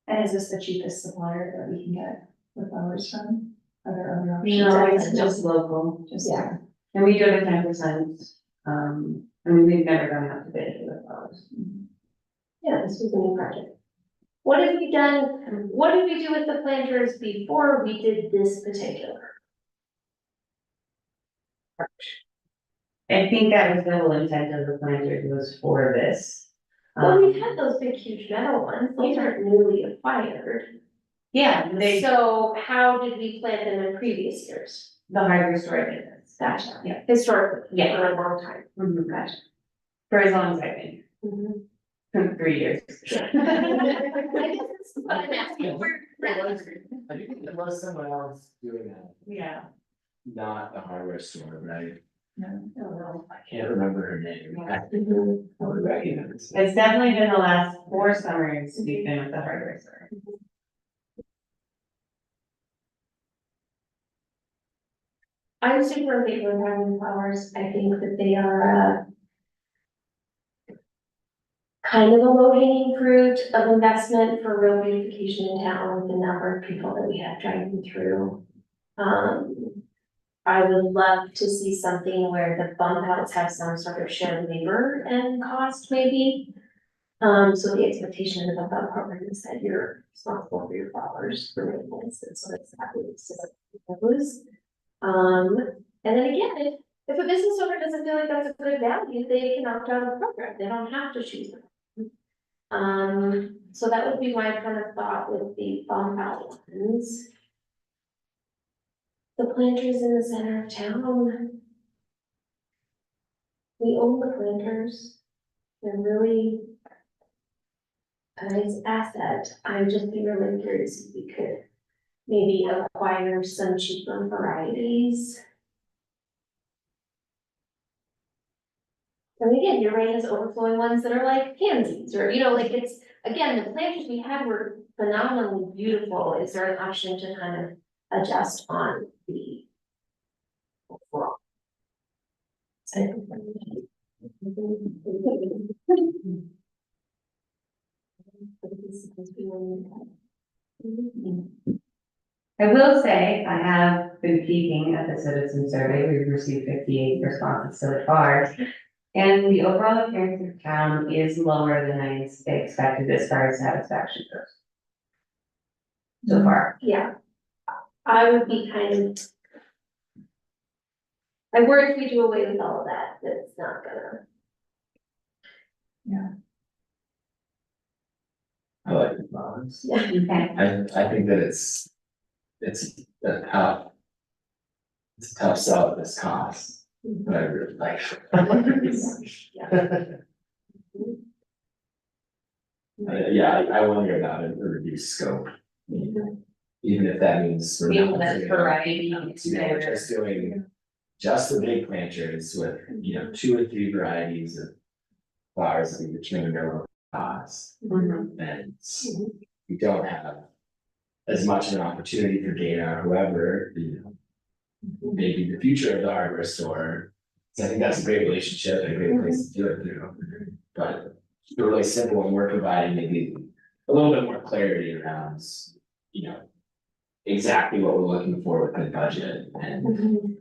And is this the cheapest supplier that we can get with ours from? Are there other options? No, it's just local, Just, Yeah. and we do it at 10%. I mean, we've never gone out to bid for the flowers. Yeah, this was a new project. What have we done, what did we do with the planters before we did this particular? I think that was the whole intent of the planters was for this. Well, we've had those big, huge metal ones, those aren't newly acquired. Yeah, So how did we plant them in previous years? the hardware store did this. Gotcha. Yeah. Historically, Yeah. for a long time. Mhm. Gotcha. For as long as I've been, Mhm. here. 3 years. I guess that's what I'm asking for. I think there was someone else doing that, Yeah. not the hardware store, but I Oh, can't remember her name. Mhm. I would recognize it. It's definitely been the last 4 summers we've been with the hardware store. I'm super in favor of having flowers, I think that they are, kind of a low hanging fruit of investment for real beautification in town with the number of people that we have driving through. I would love to see something where the bump outs have some sort of shared labor and cost maybe. So the expectation of the bump out program is that you're responsible for your flowers for maintenance, and so that's exactly what it is. And then again, if a business owner doesn't feel like that's a good value, they can opt out of the program, they don't have to choose it. So that would be my kind of thought with the bump out ones. The planters in the center of town. We own the planters. They're really a nice asset. I'm just be really curious if we could maybe acquire some cheaper varieties. And again, your rain has overflowing ones that are like pansies, or, you know, like it's, again, the planters we had were phenomenally beautiful. Is there an option to kind of adjust on the overall? I will say, I have been peeking at the citizen survey, we've received 58 responses so far. And the overall appearance of town is lower than I expected as far as satisfaction goes. So far. Yeah, I would be kind of. I worry if we do away with all of that, that's not gonna. I like the flowers. Yeah. Okay. I think that it's a tough. It's a tough sell at this cost, but I really like. Yeah, I wonder about a reduced scope. Even if that means we're Even not. that doing- variety You know, there. just doing just the big planters with, 2 or 3 varieties of flowers that we determine their low cost. Mhm. And we don't have as much of an opportunity for Dana or whoever, maybe the future of the hardware store. So I think that's a great relationship and a great place to do it through. But it's really simple and we're providing maybe a little bit more clarity around, exactly what we're looking for within budget and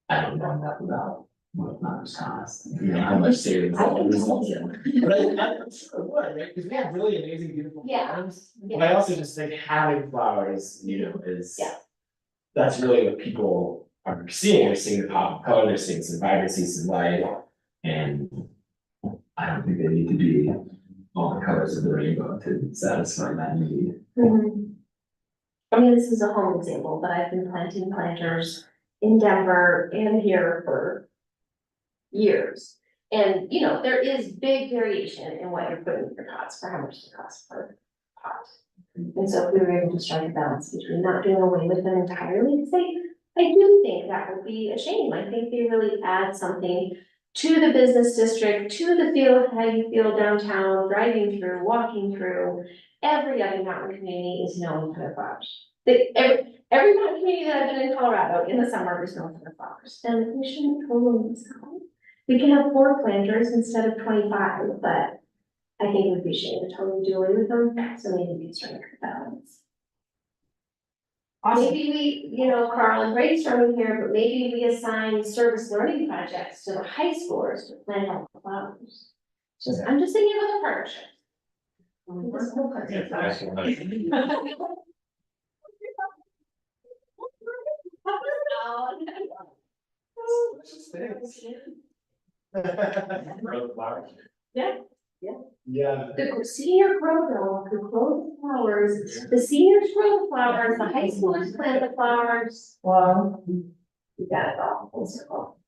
I don't know enough about well, not just cost, you know, how much savings. But I'm sure it would, right, because we have really amazing, beautiful Yeah. farms. But I also just think having flowers, you know, is. Yeah. That's really what people are seeing, they're seeing the pop of color, they're seeing some vibrancy, some life, and. I don't think they need to be all the colors of the rainbow to satisfy that need. I mean, this is a home example, but I've been planting planters in Denver and here for years. And, you know, there is big variation in what you're putting in your pots for how much it costs per pot. And so if we were able to strike a balance between not doing away with them entirely, because I do think that would be a shame. I think they really add something to the business district, to the feel, how you feel downtown, driving through, walking through. Every other mountain community is known for their flowers. Every mountain community that I've been in Colorado in the summer is known for their flowers, and we shouldn't totally miss out. We can have 4 planters instead of 25, but I think it would be a shame to totally do away with them, so maybe we can strike a balance. Awesome. Maybe we, you know, Carl, and brainstorming here, but maybe we assign service learning projects to the high schoolers to plant all the flowers. I'm just thinking of other partnerships. Yeah, that's what I- Grow the flowers. Yeah. Yeah. The senior grow dome could grow the flowers, the seniors grow the flowers, the high schoolers plant the flowers. Well, You got it all, full circle.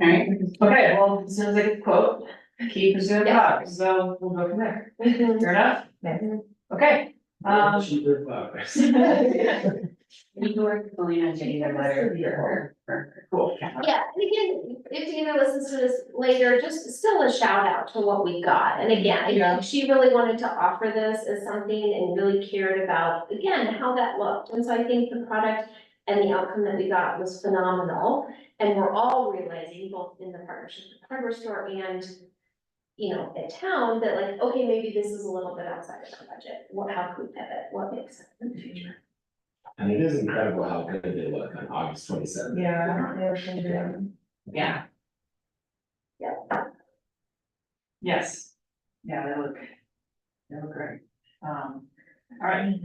Alright, okay, well, as soon as I get the quote, Keith is gonna talk, so we'll go from there. Fair enough? Okay. Cheaper flowers. You were going on getting a letter Cool. Yeah, and again, if Dana listens to this later, just still a shout out to what we got. And again, I think she really wanted to offer this as something and really cared about, again, how that looked. And so I think the product and the outcome that we got was phenomenal. And we're all realizing, both in the partnership with the hardware store and, you know, at town, that like, okay, maybe this is a little bit outside of our budget. How can we pivot? What makes sense in the future? And it is incredible how good they look on August 27th. Yeah. Yes. Yeah, they look great. Alright,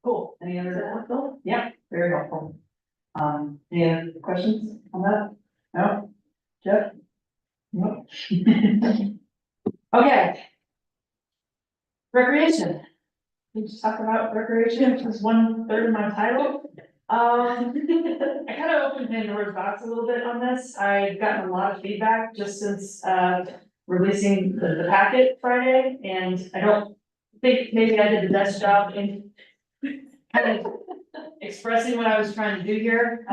cool. Any Is that other? helpful? Yeah, very helpful. Any other questions on that? No? Jeff? No? Okay. Recreation. We just talk about recreation, which is 1/3 of my title. I kind of opened Pandora's box a little bit on this. I've gotten a lot of feedback just since, releasing the packet Friday, and I don't think maybe I did the best job in kind of expressing what I was trying to do here.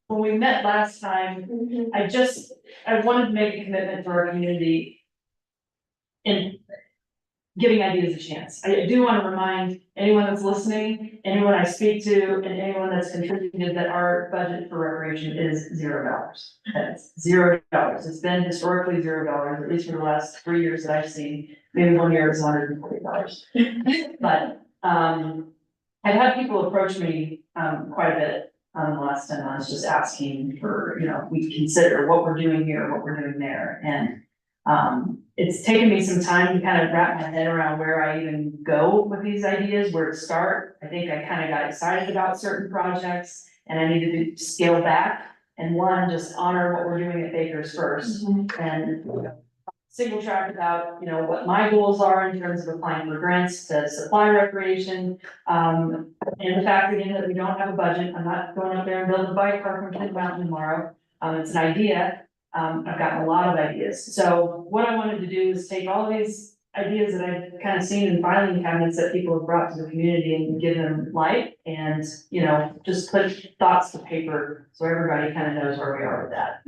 When we met last time, I wanted to make a commitment to our community in giving ideas a chance. I do want to remind anyone that's listening, anyone I speak to, and anyone that's contributed that our budget for recreation is $0. That's $0. It's been historically $0, at least for the last 3 years that I've seen. Maybe one year it was $140. But, I've had people approach me, quite a bit, the last 10 months, just asking for, you know, we consider what we're doing here, what we're doing there, and it's taken me some time to kind of wrap my head around where I even go with these ideas, where to start. I think I kind of got excited about certain projects and I needed to scale back and just honor what we're doing at Baker's first. And single track about, you know, what my goals are in terms of applying for grants to supply recreation. And the fact again that we don't have a budget, I'm not going up there and building a bike park from Kid Mountain tomorrow. It's an idea. I've gotten a lot of ideas. So what I wanted to do is take all these ideas that I've kind of seen in filing cabinets that people have brought to the community and give them light and, you know, just put thoughts to paper so everybody kind of knows where we are with that.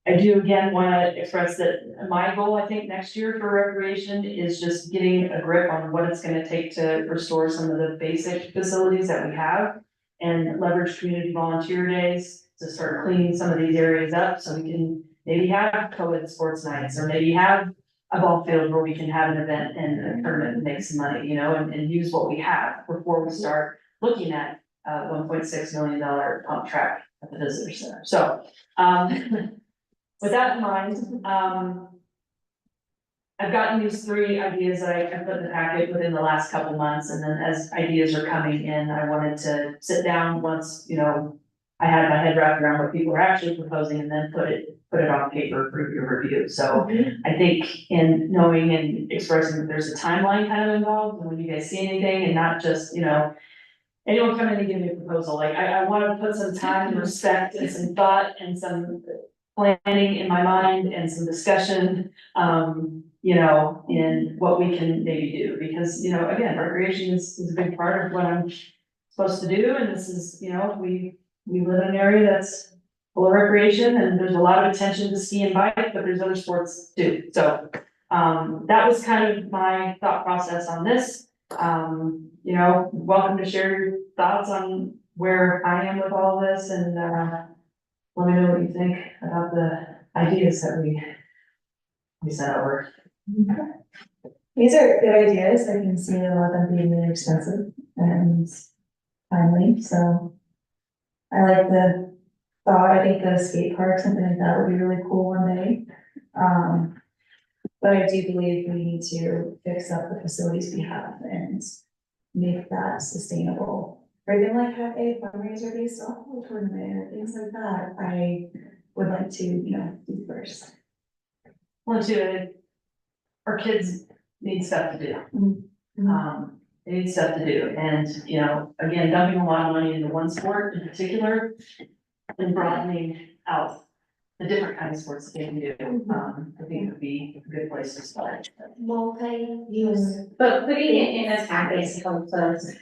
I do again want to express that my goal, I think, next year for recreation is just getting a grip on what it's gonna take to restore some of the basic facilities that we have and leverage community volunteer days to start cleaning some of these areas up, so we can maybe have co-ed sports nights, or maybe have a ball field where we can have an event and a tournament and make some money, you know, and use what we have before we start looking at $1.6 million pump track at the visitor center. So, with that in mind, I've gotten these 3 ideas that I put in the packet within the last couple months, and then as ideas are coming in, I wanted to sit down once, you know, I had my head wrapped around what people are actually proposing and then put it on paper for your review. So I think in knowing and expressing that there's a timeline kind of involved, and when you guys see anything and not just, you know, anyone come in and give me a proposal, like I wanna put some time and respect and some thought and some planning in my mind and some discussion, you know, in what we can maybe do, because, you know, again, recreation is a big part of what I'm supposed to do, and this is, you know, we live in an area that's full of recreation, and there's a lot of attention to ski and bike, but there's other sports too, so, that was kind of my thought process on this. You know, welcome to share your thoughts on where I am with all of this, and, let me know what you think about the ideas that we sent over. These are good ideas. I can see a lot of them being really expensive and timely, so. I like the thought. I think the skate park, something like that would be really cool one day. But I do believe we need to fix up the facilities we have and make that sustainable. Or even like have a fundraiser based softball tournament or things like that. I would like to, you know, do first. Well, too, our kids need stuff to do. They need stuff to do, and, you know, again, dumping a lot of money into one sport in particular and broadening out the different kind of sports that they can do, I think it would be a good place to start. Multi-use. But putting it in a package helps us,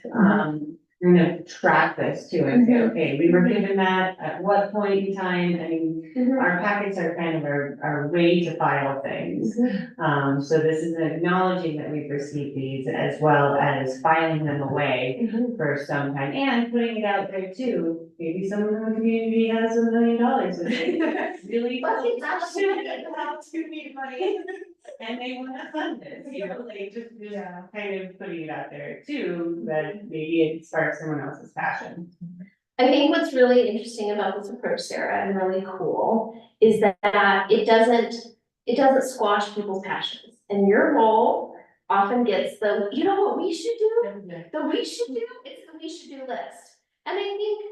kind of track this too and say, okay, we were given that at what point in time, I mean, our packets are kind of our way to file things. So this is acknowledging that we've received these as well as filing them away for some time and putting it out there too. Maybe someone in the community has $1 million and they really do need money. And they wanna fund this, you know, like just kind of putting it out there too, that maybe it sparks someone else's passion. I think what's really interesting about this approach, Sarah, and really cool, is that it doesn't squash people's passions. And your role often gets the, you know what we should do? The we should do, it's the we should do list. And I think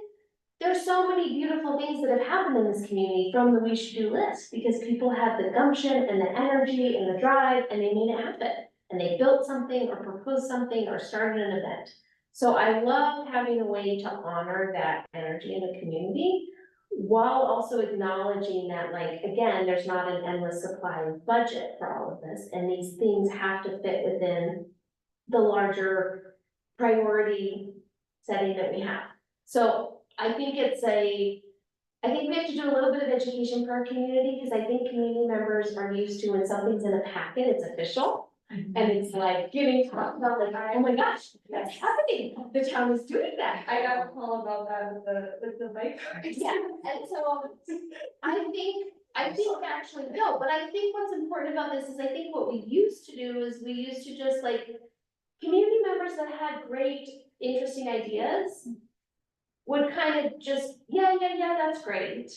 there's so many beautiful things that have happened in this community from the we should do list, because people had the gumption and the energy and the drive, and they made it happen. And they built something or proposed something or started an event. So I love having a way to honor that energy in the community, while also acknowledging that, like, again, there's not an endless supply of budget for all of this, and these things have to fit within the larger priority setting that we have. So I think I think we have to do a little bit of education for our community, because I think community members are used to when something's in a packet, it's official. And it's like giving talk about like, oh my gosh, that's happening, the town is doing that. I got a call about that with the bike. Yeah, and so I think actually, no, but I think what's important about this is I think what we used to do is we used to just like, community members that had great, interesting ideas would kind of just, yeah, that's great.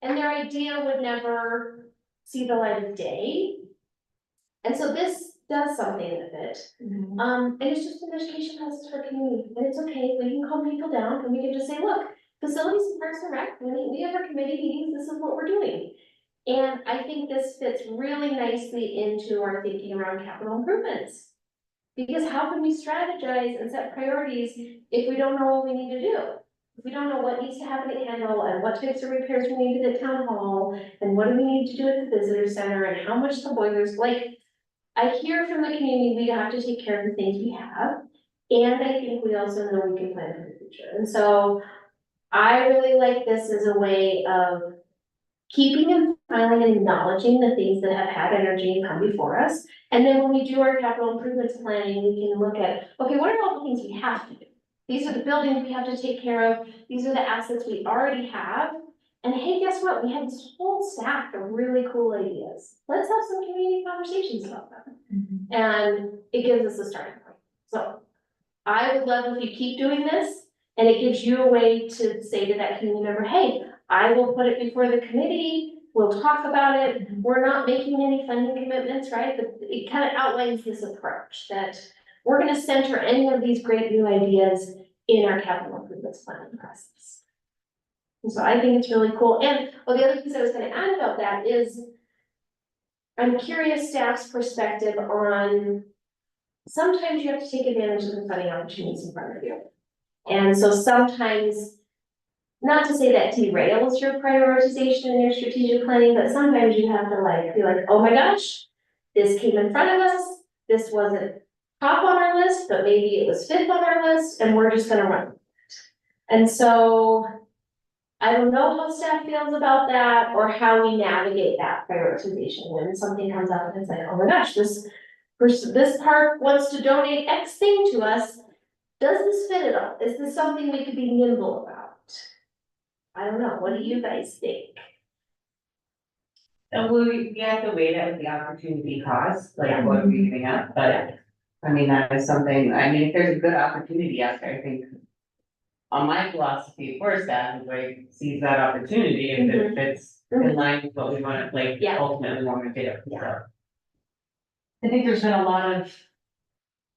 And their idea would never see the light of day. And so this does something with it. And it's just an education process for community, and it's okay, we can calm people down, and we can just say, look, facilities and parks and rec, when we have our committee meetings, this is what we're doing. And I think this fits really nicely into our thinking around capital improvements. Because how can we strategize and set priorities if we don't know what we need to do? If we don't know what needs to happen at Kendall, and what types of repairs we need at town hall, and what do we need to do at the visitor center, and how much the boilers, like, I hear from the community, we have to take care of the things we have, and I think we also know we can plan for the future. And so I really like this as a way of keeping and filing and acknowledging the things that have had energy and come before us. And then when we do our capital improvements planning, we can look at, okay, what are all the things we have to do? These are the buildings we have to take care of. These are the assets we already have. And hey, guess what? We have this whole stack of really cool ideas. Let's have some community conversations about them. And it gives us a starting point. So I would love if you keep doing this, And it gives you a way to say to that community member, hey, I will put it before the committee, we'll talk about it, we're not making any funding commitments, right? But it kind of outlines this approach that we're gonna center any of these great new ideas in our capital improvements planning process. And so I think it's really cool. And, well, the other piece I was gonna add about that is I'm curious staff's perspective on sometimes you have to take advantage of the funding opportunities in front of you. And so sometimes, not to say that derails your prioritization and your strategic planning, but sometimes you have to like, be like, oh my gosh, this came in front of us, this wasn't top on our list, but maybe it was fifth on our list, and we're just gonna run with it. And so I don't know how staff feels about that, or how we navigate that prioritization when something comes up and it's like, oh my gosh, this park wants to donate X thing to us. Does this fit at all? Is this something we could be nimble about? I don't know, what do you guys think? And we have to weigh that with the opportunity cost, like what are we giving up, but. I mean, that is something, I mean, if there's a good opportunity out there, I think. On my philosophy for staff, is like, seize that opportunity if it fits in line with what we want, like, Yeah. ultimately want to do. Yeah. I think there's been a lot of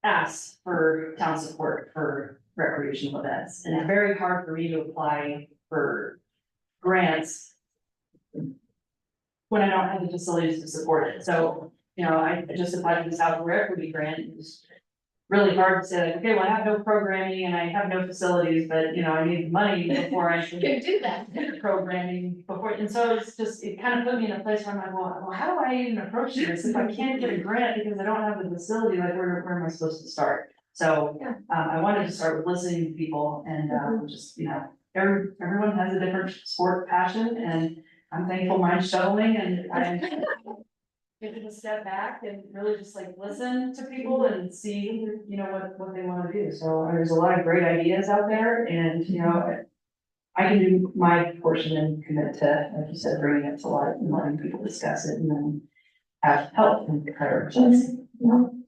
asks for town support for recreational events, and it's very hard for me to apply for grants when I don't have the facilities to support it. So, you know, I just applied for this outdoor equity grant. It was really hard to say, like, okay, well, I have no programming and I have no facilities, but, you know, I need money before I can Can do that. programming before, and so it's just, it kind of put me in a place where I'm like, well, how do I even approach this if I can't get a grant because I don't have the facility, like, where am I supposed to start? So, Yeah. I wanted to start with listening to people and, just, you know, everyone has a different sport passion, and I'm thankful mine's shoveling, and I'm taking a step back and really just like listen to people and see, you know, what they wanna do. So there's a lot of great ideas out there, and, you know, I can do my portion and commit to, like you said, bringing it to light and letting people discuss it and then have help and prioritize.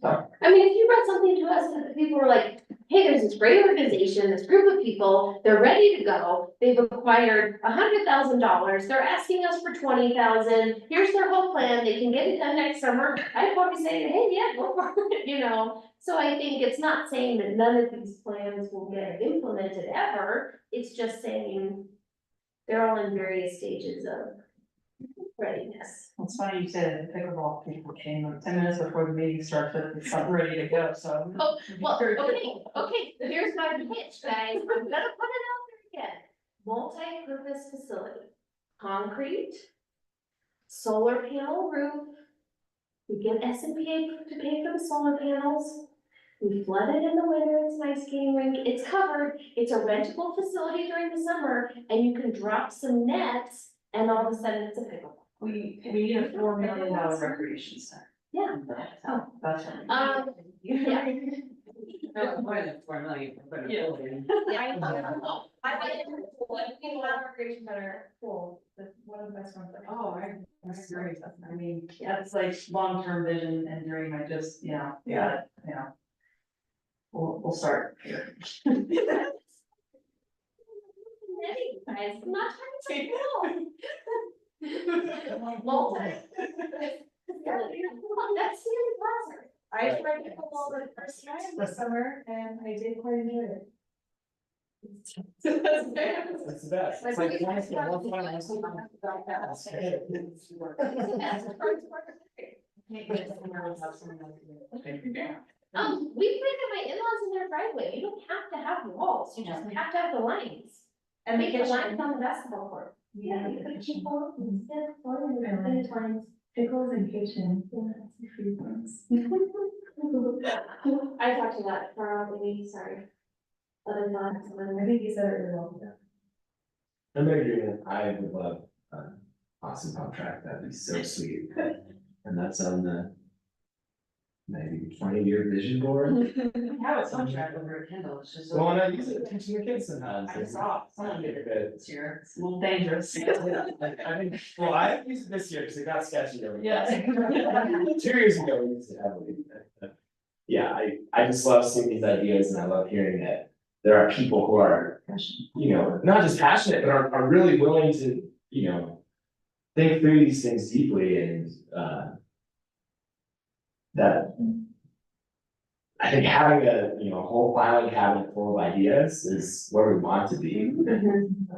So, I mean, if you read something to us that the people were like, hey, there's this great organization, this group of people, they're ready to go. They've acquired $100,000, they're asking us for 20,000, here's their whole plan, they can get it done next summer. I'd probably say, hey, yeah, go for it, you know? So I think it's not saying that none of these plans will get implemented ever, it's just saying they're all in various stages of readiness. it's funny you said the pickleball people came like 10 minutes before the meeting started, with something ready to go, so. Oh, well, okay, here's my pitch, guys, I'm gonna put it out there again. Multi-purpose facility, concrete, solar panel roof. We get S&P to pay for the solar panels. We flood it in the winter, it's an ice skating rink, it's covered, it's a rentable facility during the summer, and you can drop some nets, and all of a sudden it's a pickleball. We need a $4 million recreation center. Yeah. So, that's what. Yeah. No, more than 4 million for the Yeah. building. I recreation center, cool, one of the best ones. Oh, that's great. I mean, that's like long-term vision and dream. I just, you know, we'll start here. Guys, I'm not trying to say no. Multi. That's really pleasant. I tried pickleball the first time this summer and I did quite enjoy it. That's the best. It's like, once in a while, I was We planted my in-laws in their driveway, you don't have to have walls, you just have to have the lines. And the Make the lines kitchen. on the basketball court. Yeah, you could keep all, instead of falling I like in the lines. pickles and kitchen. Free ones. I talked to that probably, sorry. Other thoughts, I think you said it really well. I'm agreeing, I would love an awesome contract, that'd be so sweet. And that's on the maybe 20-year vision board. Have a contract over at Kendall, it's just. Well, and I use it teaching your kids sometimes. I saw someone did it Good. this year, it's a little dangerous. I mean, well, I haven't used it this year because it got sketchy over. Yeah. 2 years ago, we used it heavily. Yeah, I just love seeing these ideas and I love hearing that there are people who are you know, not just passionate, but are really willing to, you know, think through these things deeply and, that I think having a, you know, whole filing cabinet full of ideas is where we want to be.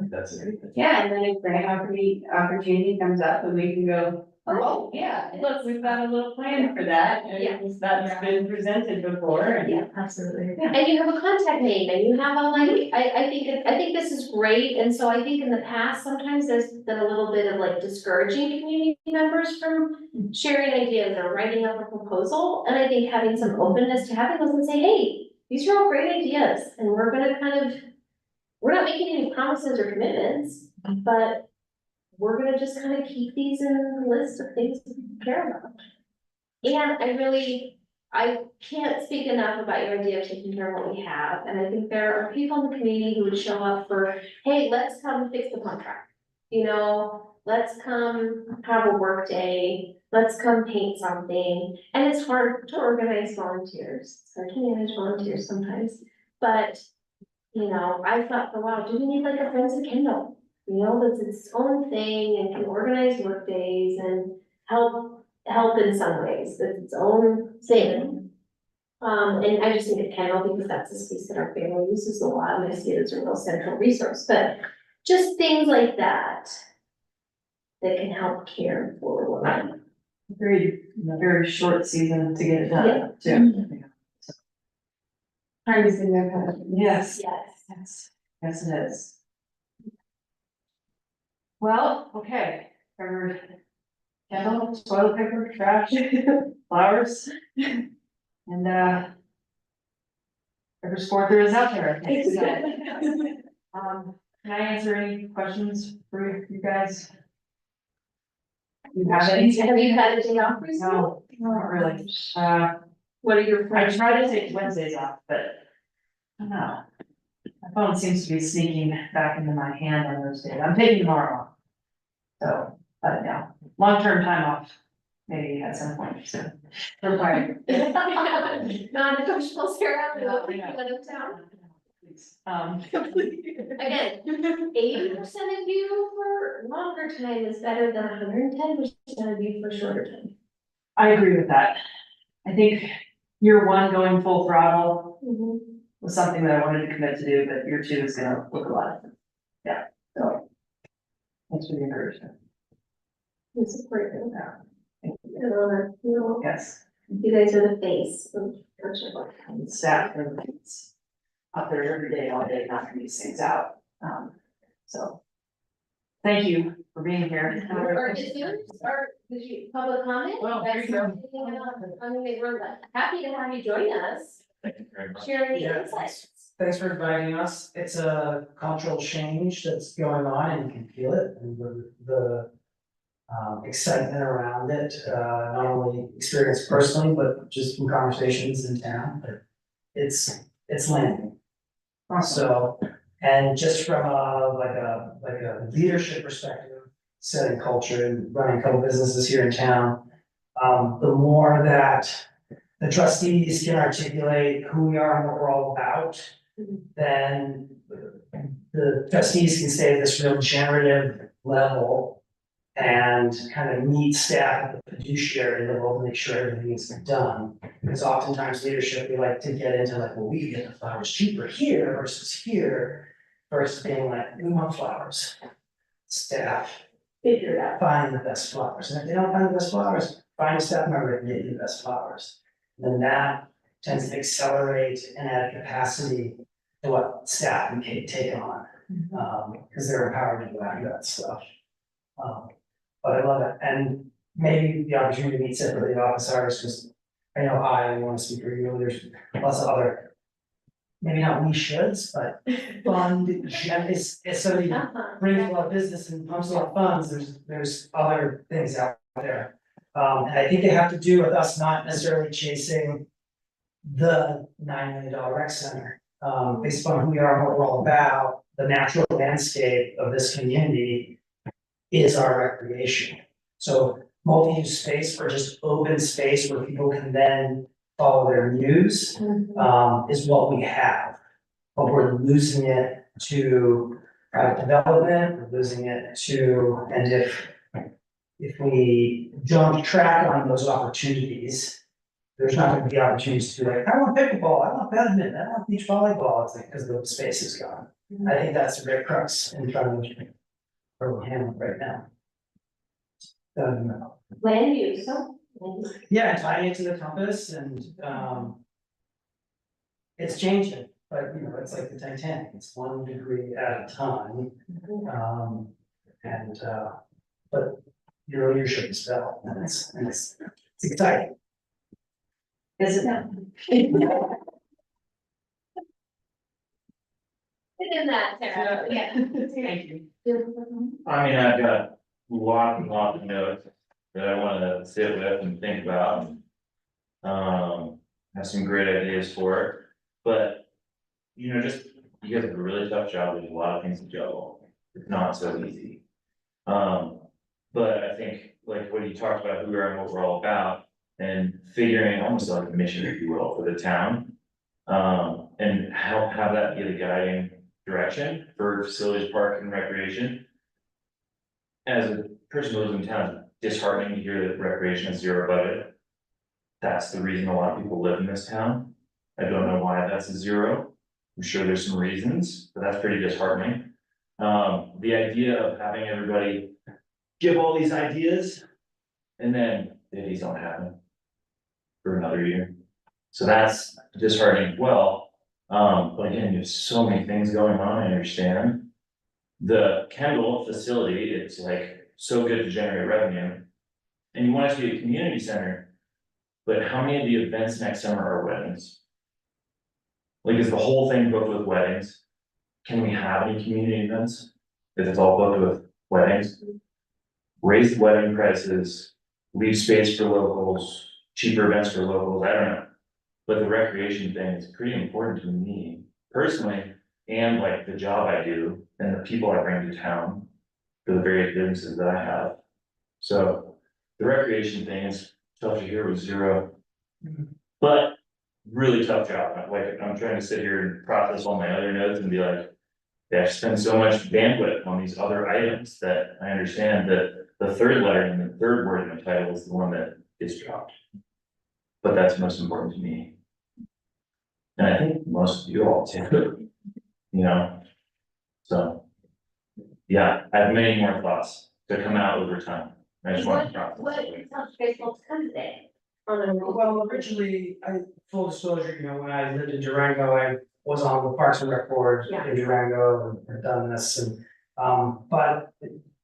That's it. Yeah, and then if grant opportunity comes up and we can go, oh, yeah, look, we've got a little plan for that. Yeah. And that's been presented before and. Yeah. Absolutely. And you have a contact name and you have a like, I think this is great, and so I think in the past, sometimes there's been a little bit of like discouraging community members from sharing ideas or writing up a proposal, and I think having some openness to having those and say, hey, these are all great ideas, and we're gonna kind of, we're not making any promises or commitments, but we're gonna just kind of keep these in the list of things we care about. And I can't speak enough about your idea of taking care of what we have, and I think there are people in the community who would show up for, hey, let's come fix the contract. You know, let's come have a work day, let's come paint something, and it's hard to organize volunteers, it's hard to manage volunteers sometimes. But, you know, I thought for a while, do we need like a Friends of Kendall? You know, that's its own thing and can organize work days and help in some ways, that's its own thing. And I just think of Kendall because that's a space that our family uses a lot, and I see it as a real central resource, but just things like that that can help care for women. Very short season to get it done, too. Trying to see that kind of. Yes, Yes. yes, it is. Well, okay, covered candle, toilet paper, trash, flowers, and, every sport there is out there, I think, so. Can I answer any questions for you guys? You have any? Have you had a day off recently? No, not really. What are your I friends? try to take Wednesdays off, but I don't know. My phone seems to be sneaking back into my hand on those days. I'm taking tomorrow off. So, but no, long-term time off, maybe at some point, so. Required. Non-negotiable, Sarah, we will be out of town. Again, 80% of you for longer time is better than 110% of you for shorter time. I agree with that. I think year one going full throttle was something that I wanted to commit to do, but year two is gonna look a lot different. Yeah, so. Thanks for the encouragement. We support you. Thank you. You know, Yes, you guys are the face of Virtual. and staff are the kids up there every day, all day, knocking these things out. So. Thank you for being here. Or did you public comment? Well, here you go. I mean, we're happy to have you join us, Thank you very much. share the Yeah. insights. Thanks for inviting us. It's a cultural change that's going on and you can feel it and the excitement around it, not only experienced personally, but just from conversations in town, but it's landing. So, and just from a leadership perspective, setting culture and running a couple businesses here in town, the more that the trustees can articulate who we are and what we're all about, then the trustees can stay at this real generative level and kind of meet staff at the fiduciary level to make sure everything is done. Because oftentimes leadership, we like to get into like, well, we can get the flowers cheaper here versus here, versus being like, we want flowers. Staff, Figure it out. find the best flowers, and if they don't find the best flowers, find a staff member that can get you the best flowers. Then that tends to accelerate and add capacity to what staff can take on, because they're empowered to go after that stuff. But I love it, and maybe the opportunity to meet separately the office hours, because I know I want to speak for you, there's lots of other, maybe not we shoulds, but fund, it's so you brings a lot of business and pumps a lot of funds, there's other things out there. And I think they have to do with us not necessarily chasing the $9 million rec center. Based on who we are and what we're all about, the natural landscape of this community is our recreation. So multi-use space or just open space where people can then follow their muse, is what we have. But we're losing it to private development, we're losing it to, and if we don't track on those opportunities, there's not gonna be opportunities to be like, I want pickleball, I want badminton, I want beach volleyball, it's like, because the space is gone. I think that's the great crux in front of where we're handling right now. Land use, so. Yeah, tying it to the compass and, it's changing, but you know, it's like the Titanic, it's 1 degree at a time. And, but your leadership is felt, and it's exciting. Is it now? Get in that, Sarah, yeah. Thank you. I mean, I've got lots and lots of notes that I wanna sit with and think about. Have some great ideas for it, but. You know, just, you guys have a really tough job, there's a lot of things to juggle, it's not so easy. But I think, like, what you talked about, who we are and what we're all about, and figuring almost like a mission, if you will, for the town. And have that be the guiding direction for facilities, park and recreation. As a person who lives in town, it's disheartening to hear that recreation has zero budget. That's the reason a lot of people live in this town. I don't know why that's a zero. I'm sure there's some reasons, but that's pretty disheartening. The idea of having everybody give all these ideas and then these don't happen for another year. So that's disheartening as well. But again, there's so many things going on, I understand. The Kendall facility, it's like so good to generate revenue. And you want it to be a community center, but how many of the events next summer are weddings? Like, is the whole thing booked with weddings? Can we have any community events if it's all booked with weddings? Raise the wedding prices, leave space for locals, cheaper events for locals, I don't know. But the recreation thing is pretty important to me personally, and like the job I do and the people I bring to town for the various businesses that I have. So the recreation thing is tough to hear with zero. But really tough job, like, I'm trying to sit here and process all my other notes and be like. They have to spend so much bandwidth on these other items that I understand that the third letter and the third word in the title is the one that is dropped. But that's most important to me. And I think most of you all too, you know, so. Yeah, I have many more thoughts to come out over time, I just want to process. What Facebook today? Well, originally, full disclosure, you know, when I lived in Durango, I was on the Parks and Rec board in Durango and done this and, but,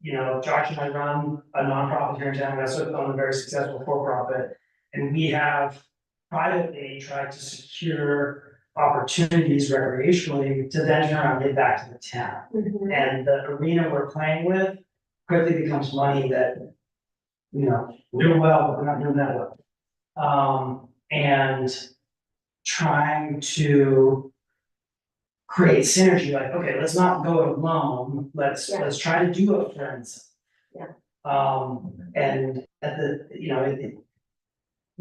you know, Josh and I run a nonprofit here in town, we also own a very successful for-profit. And we have privately tried to secure opportunities recreationally to then turn around and give back to the town. And the arena we're playing with quickly becomes money that, you know, we're doing well, but we're not doing that well. And trying to create synergy, like, okay, let's not go it alone, let's try to do a friends. Yeah. And at the, you know,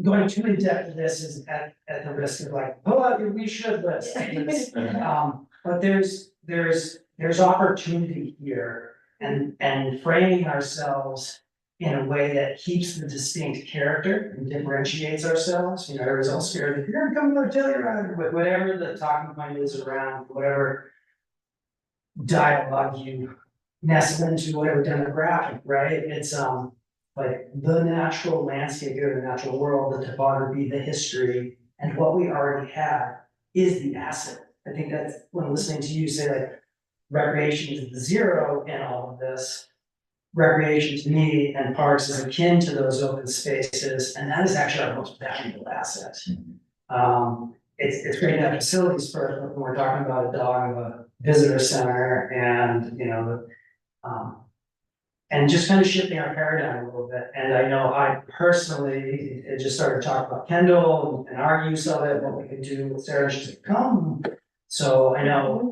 going too in depth to this is at the risk of like, pull out your we should list. But there's opportunity here and framing ourselves in a way that keeps the distinct character and differentiates ourselves, you know, everybody's all scared, if you're gonna come to our Telluride, but whatever the talking point is around, whatever dialogue you nestle into whatever demographic, right? It's like the natural landscape here, the natural world, the topography, the history, and what we already have is the asset. I think that's when listening to you say like recreation is the zero in all of this. Recreation to me and parks is akin to those open spaces, and that is actually our most valuable asset. It's great to have facilities first, but when we're talking about a dog of a visitor center and, you know, and just kind of shifting our paradigm a little bit. And I know I personally just started talking about Kendall and our use of it, what we could do with Sarah, she's like, come. So I know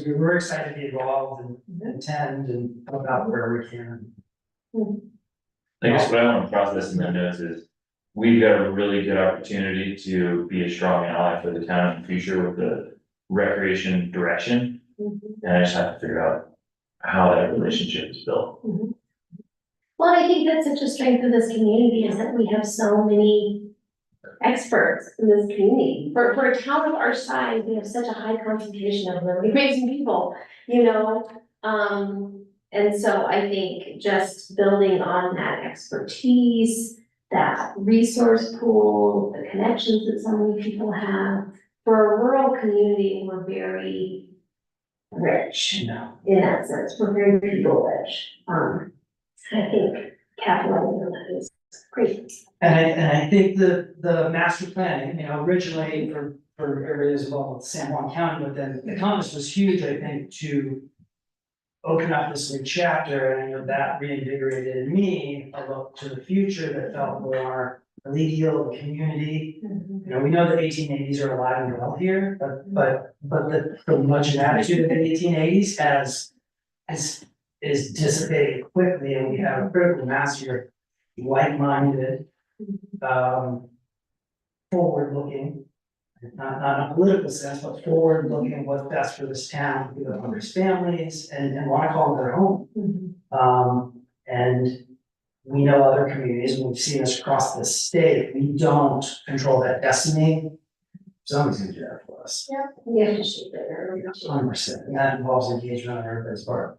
we're excited to be involved and attend and help out where we can. I guess what I want to process in the notes is, we've got a really good opportunity to be a strong ally for the town in the future with the recreation direction. And I just have to figure out how that relationship is built. Well, I think that's such a strength of this community is that we have so many experts in this community. For a town of our size, we have such a high concentration of really amazing people, you know? And so I think just building on that expertise, that resource pool, the connections that so many people have. For a rural community, we're very rich You know, in that sense. We're very people rich. I think capitalizing on that is great. and I think the master planning, you know, originally for areas of San Juan County, but then the compass was huge, I think, to open up this new chapter, and I know that reinvigorated in me a look to the future that felt more collegial, community. You know, we know the 1880s are alive and well here, but the much of attitude of the 1880s is dissipating quickly, and we have a critical mass here, like-minded, forward-looking, not in a political sense, but forward-looking, what's best for this town, for the owners' families, and wanna call it their home. And we know other communities, and we've seen this across the state, we don't control that destiny. Somebody's gonna do that for us, We have to shape it, or 100%, and that involves engagement on everybody's part.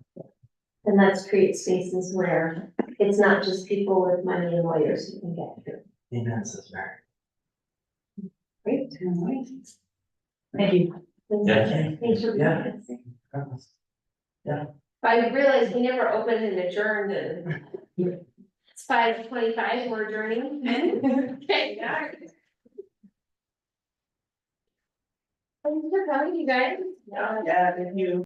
and let's create spaces where it's not just people with money and lawyers who can get through. Amen, says Mary. Great. Thank you. Yeah. Thanks for Yeah. being here. I realized we never opened and adjourned and it's 5:25 and we're adjourning. Okay, all right. Thanks for coming, you guys. Yeah, thank you.